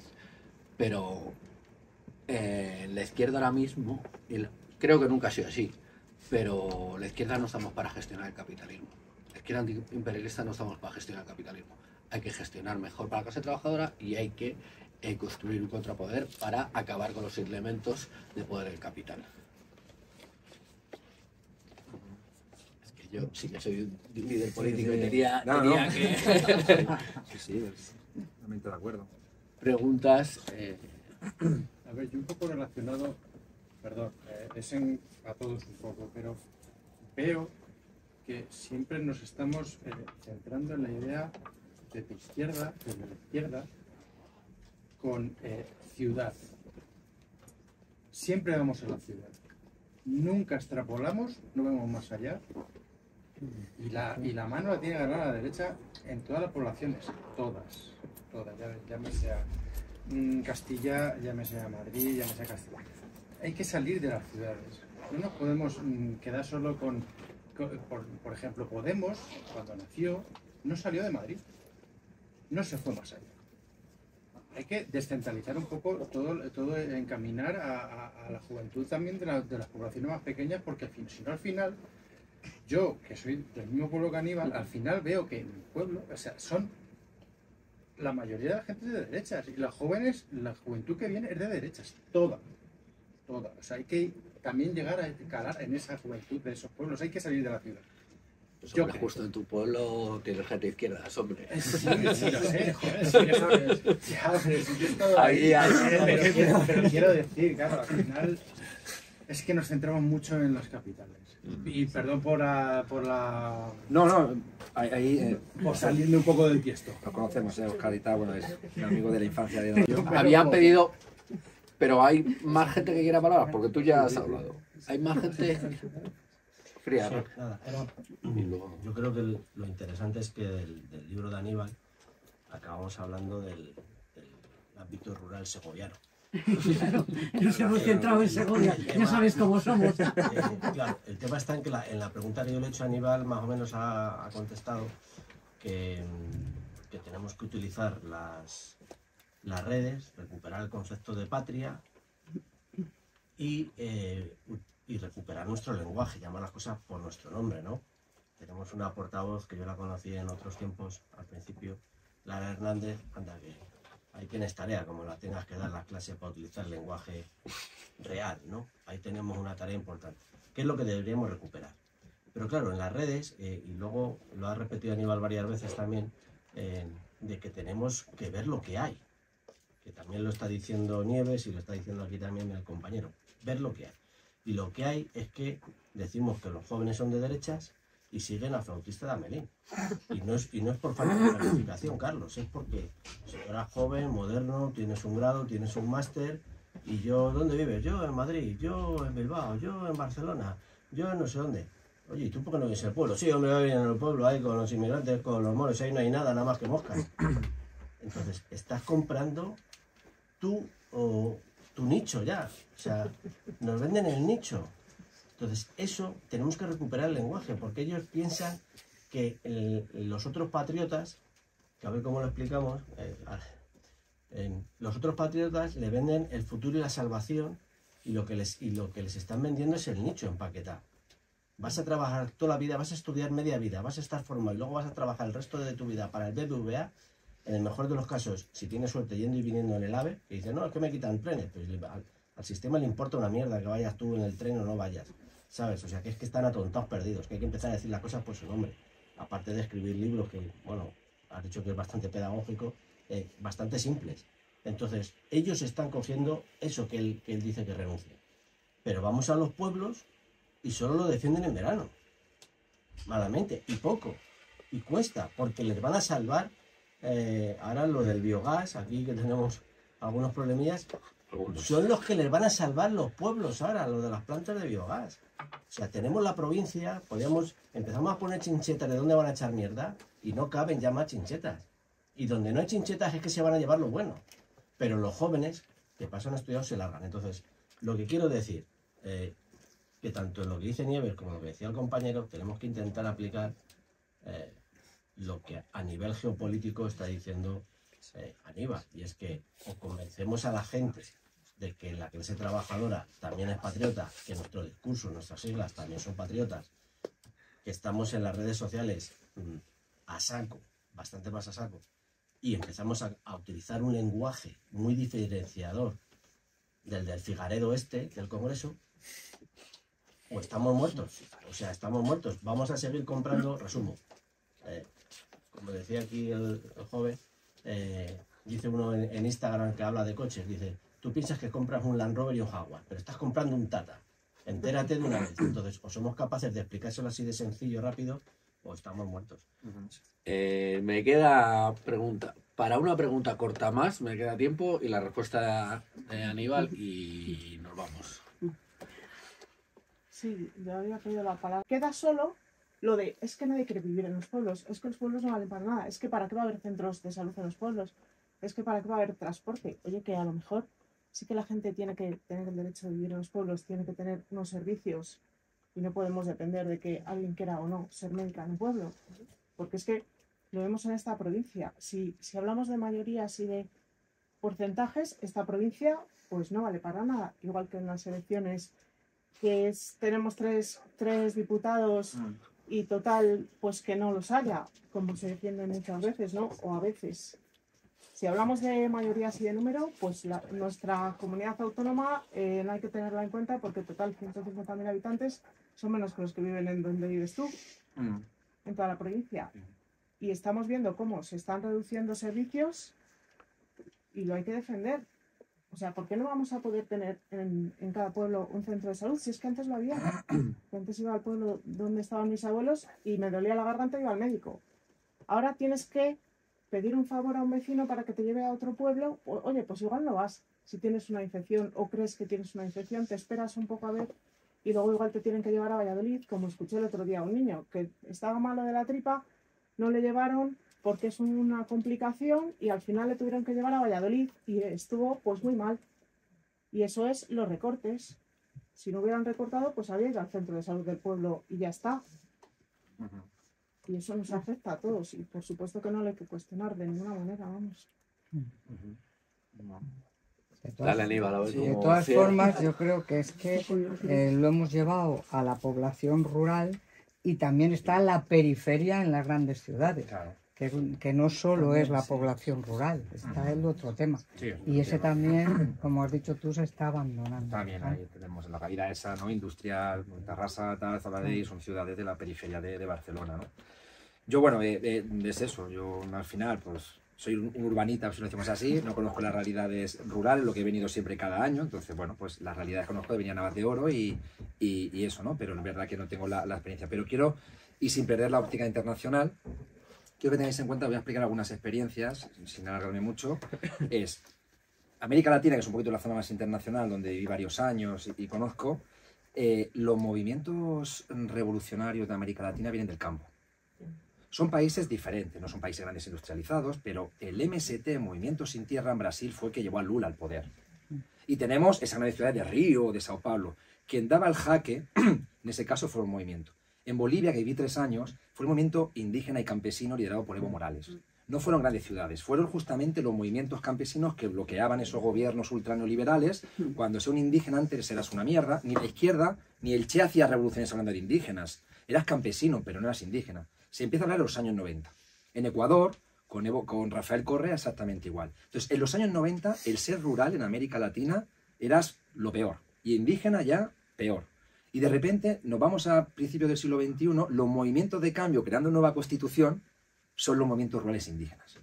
Pero la izquierda ahora mismo, creo que nunca ha sido así, pero la izquierda no estamos para gestionar el capitalismo. La izquierda antiimperialista no estamos para gestionar el capitalismo. Hay que gestionar mejor para la clase trabajadora y hay que construir un contrapoder para acabar con los elementos de poder del capital. Es que yo sí que soy un líder político y tenía que... Sí, totalmente de acuerdo. Preguntas. A ver, yo un poco relacionado, perdón, a todos un poco, pero veo que siempre nos estamos centrando en la idea de izquierda, desde la izquierda, con ciudad. Siempre vamos a la ciudad. Nunca extrapolamos, no vemos más allá. Y la mano la tiene ganada a la derecha en todas las poblaciones, todas, llámese a Castilla, llámese a Madrid, llámese a Castilla. Hay que salir de las ciudades. No nos podemos quedar solo por ejemplo, Podemos, cuando nació, no salió de Madrid, no se fue más allá. Hay que descentralizar un poco todo encaminar a la juventud también de las poblaciones más pequeñas, porque si no, al final, yo, que soy del mismo pueblo que Aníbal, al final veo que en mi pueblo, o sea, son la mayoría de la gente de derechas, y los jóvenes, la juventud que viene es de derechas, toda. O sea, hay que también llegar a calar en esa juventud de esos pueblos, hay que salir de la ciudad. Pues, hombre, justo en tu pueblo tienes gente izquierda, hombre. Sí, lo sé, joder, sí, ya, pero si yo he estado ahí, pero quiero decir, claro, al final es que nos centramos mucho en las capitales. Y perdón por la... No, ahí... por salirme un poco del tiesto. Lo conocemos, Oscar y tal, bueno, es un amigo de la infancia de nosotros. Habían pedido, pero hay más gente que quiera palabras, porque tú ya has hablado. Hay más gente fría. Sí, nada. Yo creo que lo interesante es que del libro de Aníbal acabamos hablando del ámbito rural segoviano. Claro, nos hemos centrado en Segovia, ya sabes cómo somos. Claro, el tema está en que en la pregunta que yo le he hecho a Aníbal más o menos ha contestado que tenemos que utilizar las redes, recuperar el concepto de patria y recuperar nuestro lenguaje, llamar las cosas por nuestro nombre, ¿no? Tenemos una portavoz que yo la conocí en otros tiempos, al principio, Lara Hernández, anda que ahí tienes tarea, como la tengas que dar las clases para utilizar el lenguaje real, ¿no? Ahí tenemos una tarea importante. ¿Qué es lo que deberíamos recuperar? Pero claro, en las redes, y luego lo ha repetido Aníbal varias veces también, de que tenemos que ver lo que hay. Que también lo está diciendo Nieves y lo está diciendo aquí también el compañero. Ver lo que hay. Y lo que hay es que decimos que los jóvenes son de derechas y siguen a Flautista de Amelín. Y no es por falta de planificación, Carlos, es porque si eras joven, moderno, tienes un grado, tienes un máster, y yo, ¿dónde vives? Yo en Madrid, yo en Bilbao, yo en Barcelona, yo en no sé dónde. Oye, ¿y tú por qué no vives en el pueblo? Sí, hombre, voy en el pueblo, ahí con los inmigrantes, con los moros, ahí no hay nada más que moscas. Entonces, estás comprando tu nicho ya. O sea, nos venden el nicho. Entonces, eso tenemos que recuperar el lenguaje, porque ellos piensan que los otros patriotas, que a ver cómo lo explicamos, los otros patriotas le venden el futuro y la salvación, y lo que les están vendiendo es el nicho empaquetado. Vas a trabajar toda la vida, vas a estudiar media vida, vas a estar formado y luego vas a trabajar el resto de tu vida para el BBVA. En el mejor de los casos, si tienes suerte yendo y viniendo en el AVE, que dice, no, es que me quitan trenes, pues al sistema le importa una mierda que vayas tú en el tren o no vayas, ¿sabes? O sea, que es que están atontados perdidos, que hay que empezar a decir las cosas por su nombre. Aparte de escribir libros que, bueno, has dicho que es bastante pedagógico, bastante simples. Entonces, ellos están cogiendo eso que él dice que renuncie. Pero vamos a los pueblos y solo lo defienden en verano. Malamente, y poco. Y cuesta, porque les van a salvar. Ahora lo del biogás, aquí que tenemos algunos problemillas, son los que les van a salvar los pueblos ahora, lo de las plantas de biogás. O sea, tenemos la provincia, empezamos a poner chinchetas de dónde van a echar mierda y no caben ya más chinchetas. Y donde no hay chinchetas es que se van a llevar lo bueno. Pero los jóvenes que pasan a estudiar se largan. Entonces, lo que quiero decir, que tanto en lo que dice Nieves como lo que decía el compañero, tenemos que intentar aplicar lo que a nivel geopolítico está diciendo Aníbal, y es que o convencemos a la gente de que la clase trabajadora también es patriota, que nuestro discurso, nuestras siglas también son patriotas, que estamos en las redes sociales a saco, bastante más a saco, y empezamos a utilizar un lenguaje muy diferenciador del Figaredo del Congreso, o estamos muertos. O sea, estamos muertos. Vamos a seguir comprando, resumo. Como decía aquí el joven, dice uno en Instagram que habla de coches, dice, tú piensas que compras un Land Rover y un Jaguar, pero estás comprando un Tata. Entérate de una vez. Entonces, o somos capaces de explicárselo así de sencillo, rápido, o estamos muertos. Me queda pregunta. Para una pregunta corta más, me queda tiempo y la respuesta de Aníbal y nos vamos. Sí, yo había pedido la palabra. Queda solo lo de, es que nadie quiere vivir en los pueblos, es que los pueblos no valen para nada, es que para qué va a haber centros de salud en los pueblos, es que para qué va a haber transporte. Oye, que a lo mejor sí que la gente tiene que tener el derecho de vivir en los pueblos, tiene que tener unos servicios y no podemos depender de que alguien quiera o no ser médica en un pueblo, porque es que lo vemos en esta provincia. Si hablamos de mayorías y de porcentajes, esta provincia pues no vale para nada, igual que en las elecciones que tenemos tres diputados y total pues que no los haya, como se defiende muchas veces, ¿no? O a veces. Si hablamos de mayorías y de número, pues nuestra comunidad autónoma no hay que tenerla en cuenta porque total 150.000 habitantes son menos que los que viven en donde vives tú, en toda la provincia. Y estamos viendo cómo se están reduciendo servicios y lo hay que defender. O sea, ¿por qué no vamos a poder tener en cada pueblo un centro de salud? Si es que antes lo había. Antes iba al pueblo donde estaban mis abuelos y me dolía la garganta y iba al médico. Ahora tienes que pedir un favor a un vecino para que te lleve a otro pueblo. Oye, pues igual no vas. Si tienes una infección o crees que tienes una infección, te esperas un poco a ver y luego igual te tienen que llevar a Valladolid, como escuché el otro día a un niño que estaba malo de la tripa, no le llevaron porque es una complicación y al final le tuvieron que llevar a Valladolid y estuvo pues muy mal. Y eso es los recortes. Si no hubieran recortado, pues había ido al centro de salud del pueblo y ya está. Y eso nos afecta a todos y por supuesto que no lo hay que cuestionar de ninguna manera, vamos. Dale, Aníbal, a ver de todas formas, yo creo que es que lo hemos llevado a la población rural y también está la periferia en las grandes ciudades. Claro. Que no solo es la población rural, está el otro tema. Sí, y ese también, como has dicho tú, se está abandonando. También ahí tenemos la calidad esa, ¿no? Industrial, Tarrasa, tal, Sabadell, son ciudades de la periferia de Barcelona, ¿no? Yo, bueno, es eso, yo al final, pues, soy un urbanita, si lo decimos así, no conozco las realidades rurales, lo que he venido siempre cada año, entonces, bueno, pues las realidades que conozco de venía Navas de Oro y eso, ¿no? Pero es verdad que no tengo la experiencia. Pero quiero, y sin perder la óptica internacional, quiero que tengáis en cuenta, voy a explicar algunas experiencias, sin alargarme mucho, es América Latina, que es un poquito la zona más internacional, donde viví varios años y conozco, los movimientos revolucionarios de América Latina vienen del campo. Son países diferentes, no son países grandes industrializados, pero el MST, Movimiento Sin Tierra, en Brasil fue el que llevó a Lula al poder. Y tenemos esa gran ciudad de Río, de Sao Paulo. Quien daba el jaque, en ese caso, fue un movimiento. En Bolivia, que viví 3 años, fue un movimiento indígena y campesino liderado por Evo Morales. No fueron grandes ciudades, fueron justamente los movimientos campesinos que bloqueaban esos gobiernos ultraneoliberales. Cuando sea un indígena antes eras una mierda, ni la izquierda, ni el Che hacía revoluciones hablando de indígenas. Eras campesino, pero no eras indígena. Se empieza a hablar en los años 90. En Ecuador, con Rafael Correa, exactamente igual. Entonces, en los años 90, el ser rural en América Latina eras lo peor. Y indígena ya, peor. Y de repente, nos vamos a principios del siglo XXI, los movimientos de cambio, creando una nueva constitución, son los movimientos rurales indígenas.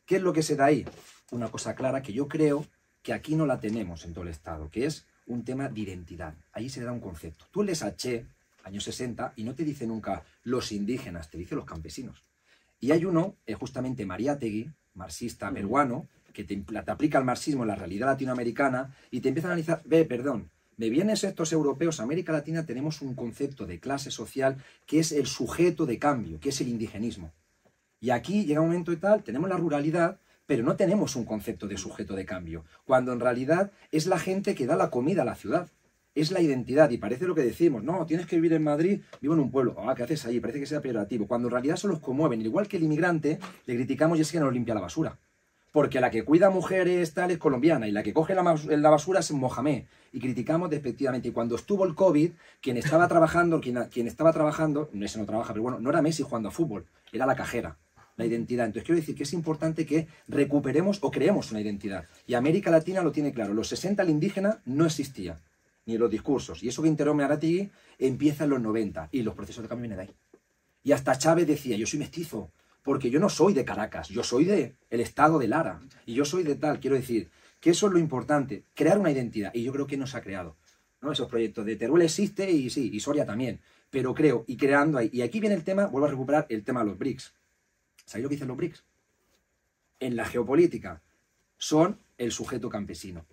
¿Qué es lo que se da ahí? Una cosa clara que yo creo que aquí no la tenemos en todo el Estado, que es un tema de identidad. Ahí se le da un concepto. Tú lees a Che, años 60, y no te dice nunca los indígenas, te dice los campesinos. Y hay uno, justamente Mariátegui, marxista peruano, que te aplica el marxismo en la realidad latinoamericana y te empieza a analizar, me vienen estos europeos, América Latina tenemos un concepto de clase social que es el sujeto de cambio, que es el indigenismo. Y aquí llega un momento y tal, tenemos la ruralidad, pero no tenemos un concepto de sujeto de cambio, cuando en realidad es la gente que da la comida a la ciudad, es la identidad, y parece lo que decimos, no, tienes que vivir en Madrid, vivo en un pueblo, ¿qué haces ahí? Parece que sea peyorativo, cuando en realidad son los que conmueven, igual que el inmigrante, le criticamos y es que no limpia la basura, porque la que cuida a mujeres tal es colombiana, y la que coge la basura es Mohamed, y criticamos despectivamente, y cuando estuvo el COVID, quien estaba trabajando, ese no trabaja, pero bueno, no era Messi jugando a fútbol, era la cajera. La identidad. Entonces quiero decir que es importante que recuperemos o creemos una identidad. Y América Latina lo tiene claro. Los 60 el indígena no existía, ni en los discursos. Y eso que integró Mariátegui empieza en los 90. Y los procesos de cambio vienen de ahí. Y hasta Chávez decía, yo soy mestizo, porque yo no soy de Caracas, yo soy del estado de Lara. Y yo soy de tal. Quiero decir que eso es lo importante, crear una identidad. Y yo creo que no se ha creado, ¿no? Esos proyectos de Teruel existe y sí, y Soria también. Pero creo, y creando ahí. Y aquí viene el tema, vuelvo a recuperar el tema de los BRICS. ¿Sabéis lo que dicen los BRICS? En la geopolítica son el sujeto campesino.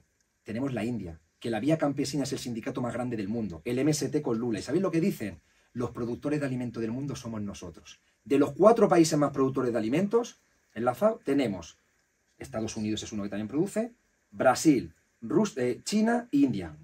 Tenemos la India, que la Vía Campesina es el sindicato más grande del mundo, el MST con Lula. ¿Y sabéis lo que dicen? Los productores de alimentos del mundo somos nosotros. De los 4 países más productores de alimentos, en la FAO tenemos, Estados Unidos es uno que también produce, Brasil, China e India.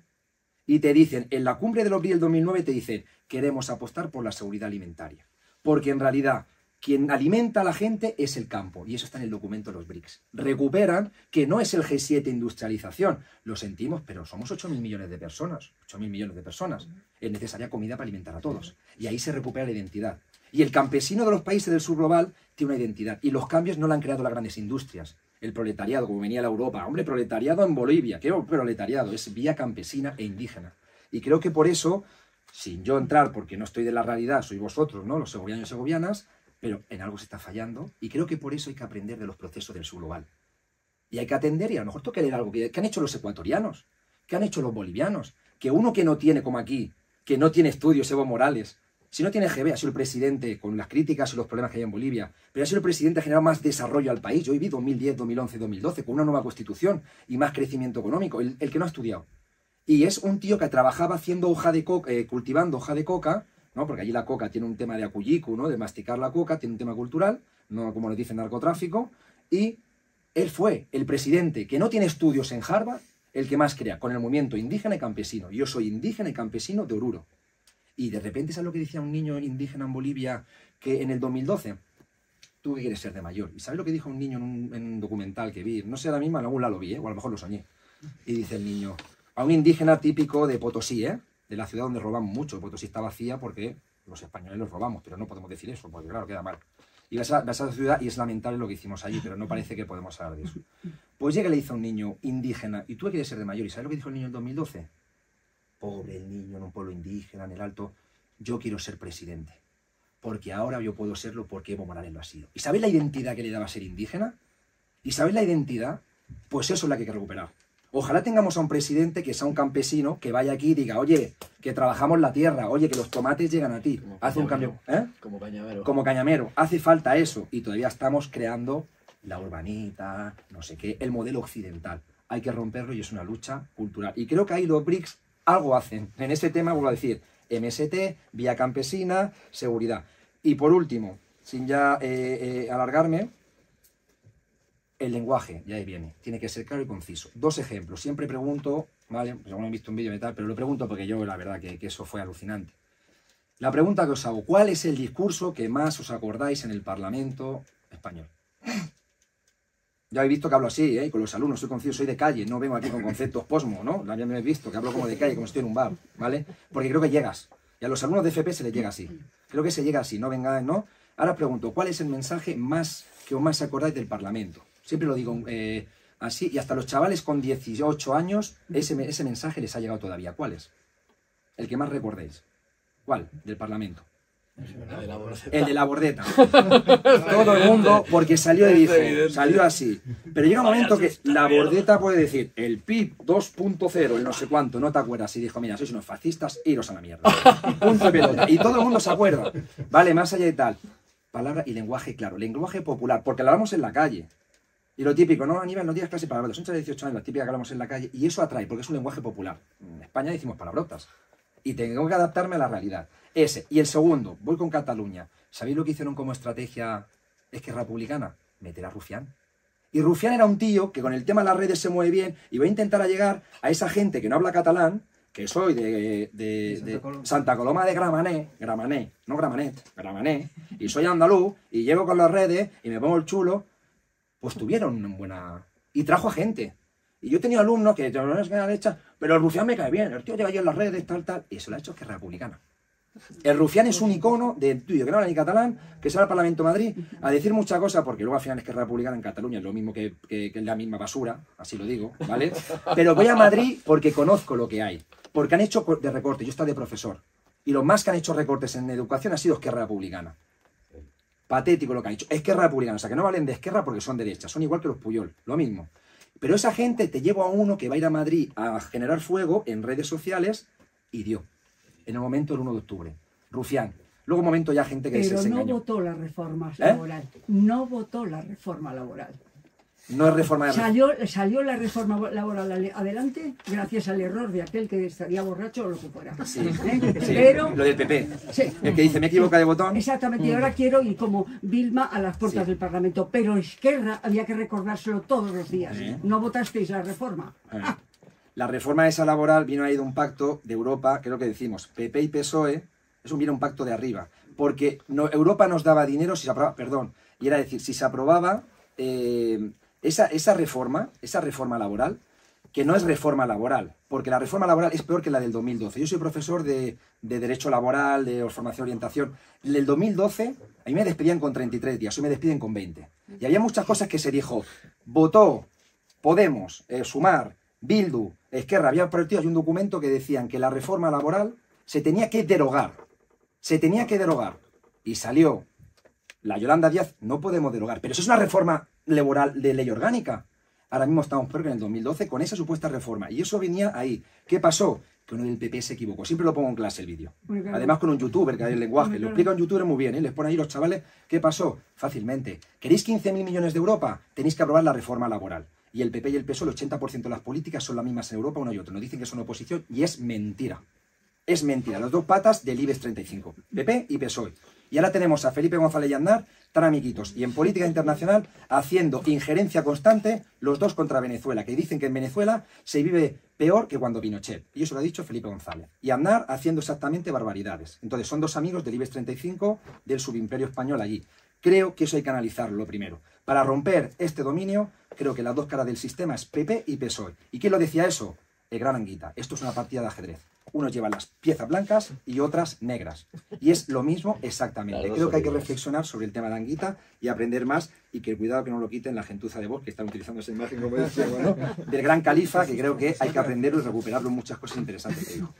Y te dicen, en la cumbre de los BRICS del 2009 te dicen, queremos apostar por la seguridad alimentaria. Porque en realidad quien alimenta a la gente es el campo, y eso está en el documento de los BRICS. Recuperan que no es el G7 industrialización, lo sentimos, pero somos 8.000 millones de personas, 8.000 millones de personas. Es necesaria comida para alimentar a todos, y ahí se recupera la identidad. Y el campesino de los países del sur global tiene una identidad, y los cambios no la han creado las grandes industrias. El proletariado, como venía la Europa, hombre, proletariado en Bolivia, ¿qué proletariado? Es vía campesina e indígena. Y creo que por eso, sin yo entrar, porque no estoy de la realidad, sois vosotros, ¿no?, los segovianos y segovianas, pero en algo se está fallando, y creo que por eso hay que aprender de los procesos del sur global. Y hay que atender, y a lo mejor toca leer algo que han hecho los ecuatorianos, que han hecho los bolivianos, que uno que no tiene, como aquí, que no tiene estudios, Evo Morales, si no tiene GB, ha sido el presidente, con las críticas y los problemas que hay en Bolivia, pero ha sido el presidente que ha generado más desarrollo al país. Yo viví 2010, 2011, 2012, con una nueva constitución y más crecimiento económico, el que no ha estudiado. Y es un tío que trabajaba haciendo hoja de coca, cultivando hoja de coca, ¿no? Porque allí la coca tiene un tema de acuyicu, ¿no?, de masticar la coca, tiene un tema cultural, no como nos dicen narcotráfico, y él fue el presidente que no tiene estudios en Harvard, el que más crea, con el movimiento indígena y campesino. Yo soy indígena y campesino de Oruro. Y de repente, ¿sabes lo que decía un niño indígena en Bolivia que en el 2012? ¿Tú qué quieres ser de mayor? ¿Y sabes lo que dijo un niño en un documental que vi? No sé, ahora mismo en algún lado lo vi, o a lo mejor lo soñé. Y dice el niño, a un indígena típico de Potosí, de la ciudad donde robamos mucho. Potosí está vacía porque los españoles los robamos, pero no podemos decir eso, porque claro, queda mal. Y vas a esa ciudad y es lamentable lo que hicimos allí, pero no parece que podemos hablar de eso. Pues llega y le dice a un niño indígena, ¿y tú qué quieres ser de mayor? ¿Y sabes lo que dijo el niño en 2012? Pobre el niño en un pueblo indígena, en el Alto, yo quiero ser presidente, porque ahora yo puedo serlo porque Evo Morales lo ha sido. ¿Y sabéis la identidad que le daba ser indígena? ¿Y sabéis la identidad? Pues eso es la que hay que recuperar. Ojalá tengamos a un presidente que sea un campesino, que vaya aquí y diga, oye, que trabajamos la tierra, oye, que los tomates llegan a ti. Hace un cambio, Como Cañamero. Como Cañamero. Hace falta eso. Y todavía estamos creando la urbanita, no sé qué, el modelo occidental. Hay que romperlo y es una lucha cultural. Y creo que ahí los BRICS algo hacen. En ese tema vuelvo a decir, MST, vía campesina, seguridad. Y por último, sin ya alargarme, el lenguaje, ya ahí viene, tiene que ser claro y conciso. 2 ejemplos, siempre pregunto, ¿vale? Pues alguno he visto un vídeo y tal, pero lo pregunto porque yo, la verdad, que eso fue alucinante. La pregunta que os hago, ¿cuál es el discurso que más os acordáis en el Parlamento español? Ya habéis visto que hablo así, ¿eh? Con los alumnos, soy conciso, soy de calle, no vengo aquí con conceptos posmo, ¿no? Ya me habéis visto, que hablo como de calle, como si estoy en un bar, ¿vale? Porque creo que llegas, y a los alumnos de FP se les llega así. Creo que se llega así, no venga, ¿no? Ahora pregunto, ¿cuál es el mensaje que os más acordáis del Parlamento? Siempre lo digo así, y hasta los chavales con 18 años, ese mensaje les ha llegado todavía. ¿Cuál es? El que más recordéis. ¿Cuál? Del Parlamento. El de la bordeta. Todo el mundo, porque salió y dijo, salió así. Pero llega un momento que la bordeta puede decir, el PIB 2.0, el no sé cuánto, no te acuerdas. Y dijo, mira, sois unos fascistas, iros a la mierda. Punto de pelota. Y todo el mundo se acuerda. Vale, más allá de tal. Palabra y lenguaje claro. Lenguaje popular, porque lo hablamos en la calle. Y lo típico, no, Aníbal, no digas clase de palabrotas. Son chavales de 18 años, la típica que hablamos en la calle. Y eso atrae, porque es un lenguaje popular. En España decimos palabrotas. Y tengo que adaptarme a la realidad. Ese. Y el segundo, voy con Cataluña. ¿Sabéis lo que hicieron como estrategia Esquerra Republicana? Meter a Rufián. Y Rufián era un tío que con el tema de las redes se mueve bien y va a intentar llegar a esa gente que no habla catalán, que soy de Santa Coloma de Gramenet, no Gramenet, Gramenet, y soy andaluz, y llego con las redes y me pongo el chulo, pues tuvieron una buena... Y trajo a gente. Y yo he tenido alumnos que no es que la derecha, pero el Rufián me cae bien, el tío llega allí en las redes, tal, y eso lo ha hecho Esquerra Republicana. El Rufián es un icono del tuyo que no habla ni catalán, que se va al Parlamento de Madrid a decir muchas cosas, porque luego al final Esquerra Republicana en Cataluña es lo mismo que la misma basura, así lo digo, ¿vale? Pero voy a Madrid porque conozco lo que hay, porque han hecho de recorte, yo estaba de profesor, y los más que han hecho recortes en educación ha sido Esquerra Republicana. Patético lo que han hecho. Esquerra Republicana, o sea que no valen de Esquerra porque son derechas, son igual que los Puyol, lo mismo. Pero esa gente te lleva a uno que va a ir a Madrid a generar fuego en redes sociales y dio. En el momento del 1 de octubre. Rufián. Luego un momento ya gente que se engañó. Pero no votó la reforma laboral. No votó la reforma laboral. No es reforma de... Salió la reforma laboral adelante gracias al error de aquel que estaría borracho o lo que fuera. Sí, ¿Eh? sí. Pero, lo del PP. Sí. El que dice, me equivoca de botón. Exactamente, y ahora quiero ir como Vilma a las puertas del Parlamento. Pero Esquerra había que recordárselo todos los días. No votasteis la reforma. La reforma esa laboral vino ahí de un pacto de Europa, que es lo que decimos, PP y PSOE, eso viene un pacto de arriba. Porque Europa nos daba dinero si se aprobaba, perdón, y era decir, si se aprobaba... Esa reforma laboral, que no es reforma laboral, porque la reforma laboral es peor que la del 2012. Yo soy profesor de Derecho Laboral, de Formación y Orientación. En el 2012, a mí me despedían con 33 días, hoy me despiden con 20. Y había muchas cosas que se dijo, votó Podemos, Sumar, Bildu, Esquerra, había partidos y un documento que decían que la reforma laboral se tenía que derogar. Se tenía que derogar. Y salió la Yolanda Díaz, no podemos derogar, pero eso es una reforma laboral de ley orgánica. Ahora mismo estamos peor que en el 2012 con esa supuesta reforma. Y eso venía ahí. ¿Qué pasó? Que uno del PP se equivocó. Siempre lo pongo en clase el vídeo. Claro. Además con un youtuber que hay el lenguaje. Lo explica un youtuber muy bien, ¿eh? Les pone ahí los chavales. ¿Qué pasó? Fácilmente. ¿Queréis 15.000 millones de Europa? Tenéis que aprobar la reforma laboral. Y el PP y el PSOE, el 80% de las políticas son las mismas en Europa, uno y otro. Nos dicen que son oposición y es mentira. Es mentira. Las dos patas del IBEX 35. PP y PSOE. Y ahora tenemos a Felipe González y Aznar, tan amiguitos, y en política internacional haciendo injerencia constante los dos contra Venezuela, que dicen que en Venezuela se vive peor que cuando Pinochet. Y eso lo ha dicho Felipe González. Y Aznar haciendo exactamente barbaridades. Entonces son dos amigos del IBEX 35 del subimperio español allí. Creo que eso hay que analizarlo lo primero. Para romper este dominio, creo que las dos caras del sistema es PP y PSOE. ¿Y quién lo decía eso? El gran Anguita. Esto es una partida de ajedrez. Unos llevan las piezas blancas y otras negras. Y es lo mismo exactamente. Creo que hay que reflexionar sobre el tema de Anguita y aprender más, y que cuidado que no lo quiten la gentuza de voz, que están utilizando esa imagen como decía, bueno, del gran califa, que creo que hay que aprenderlo y recuperarlo en muchas cosas interesantes que dijo.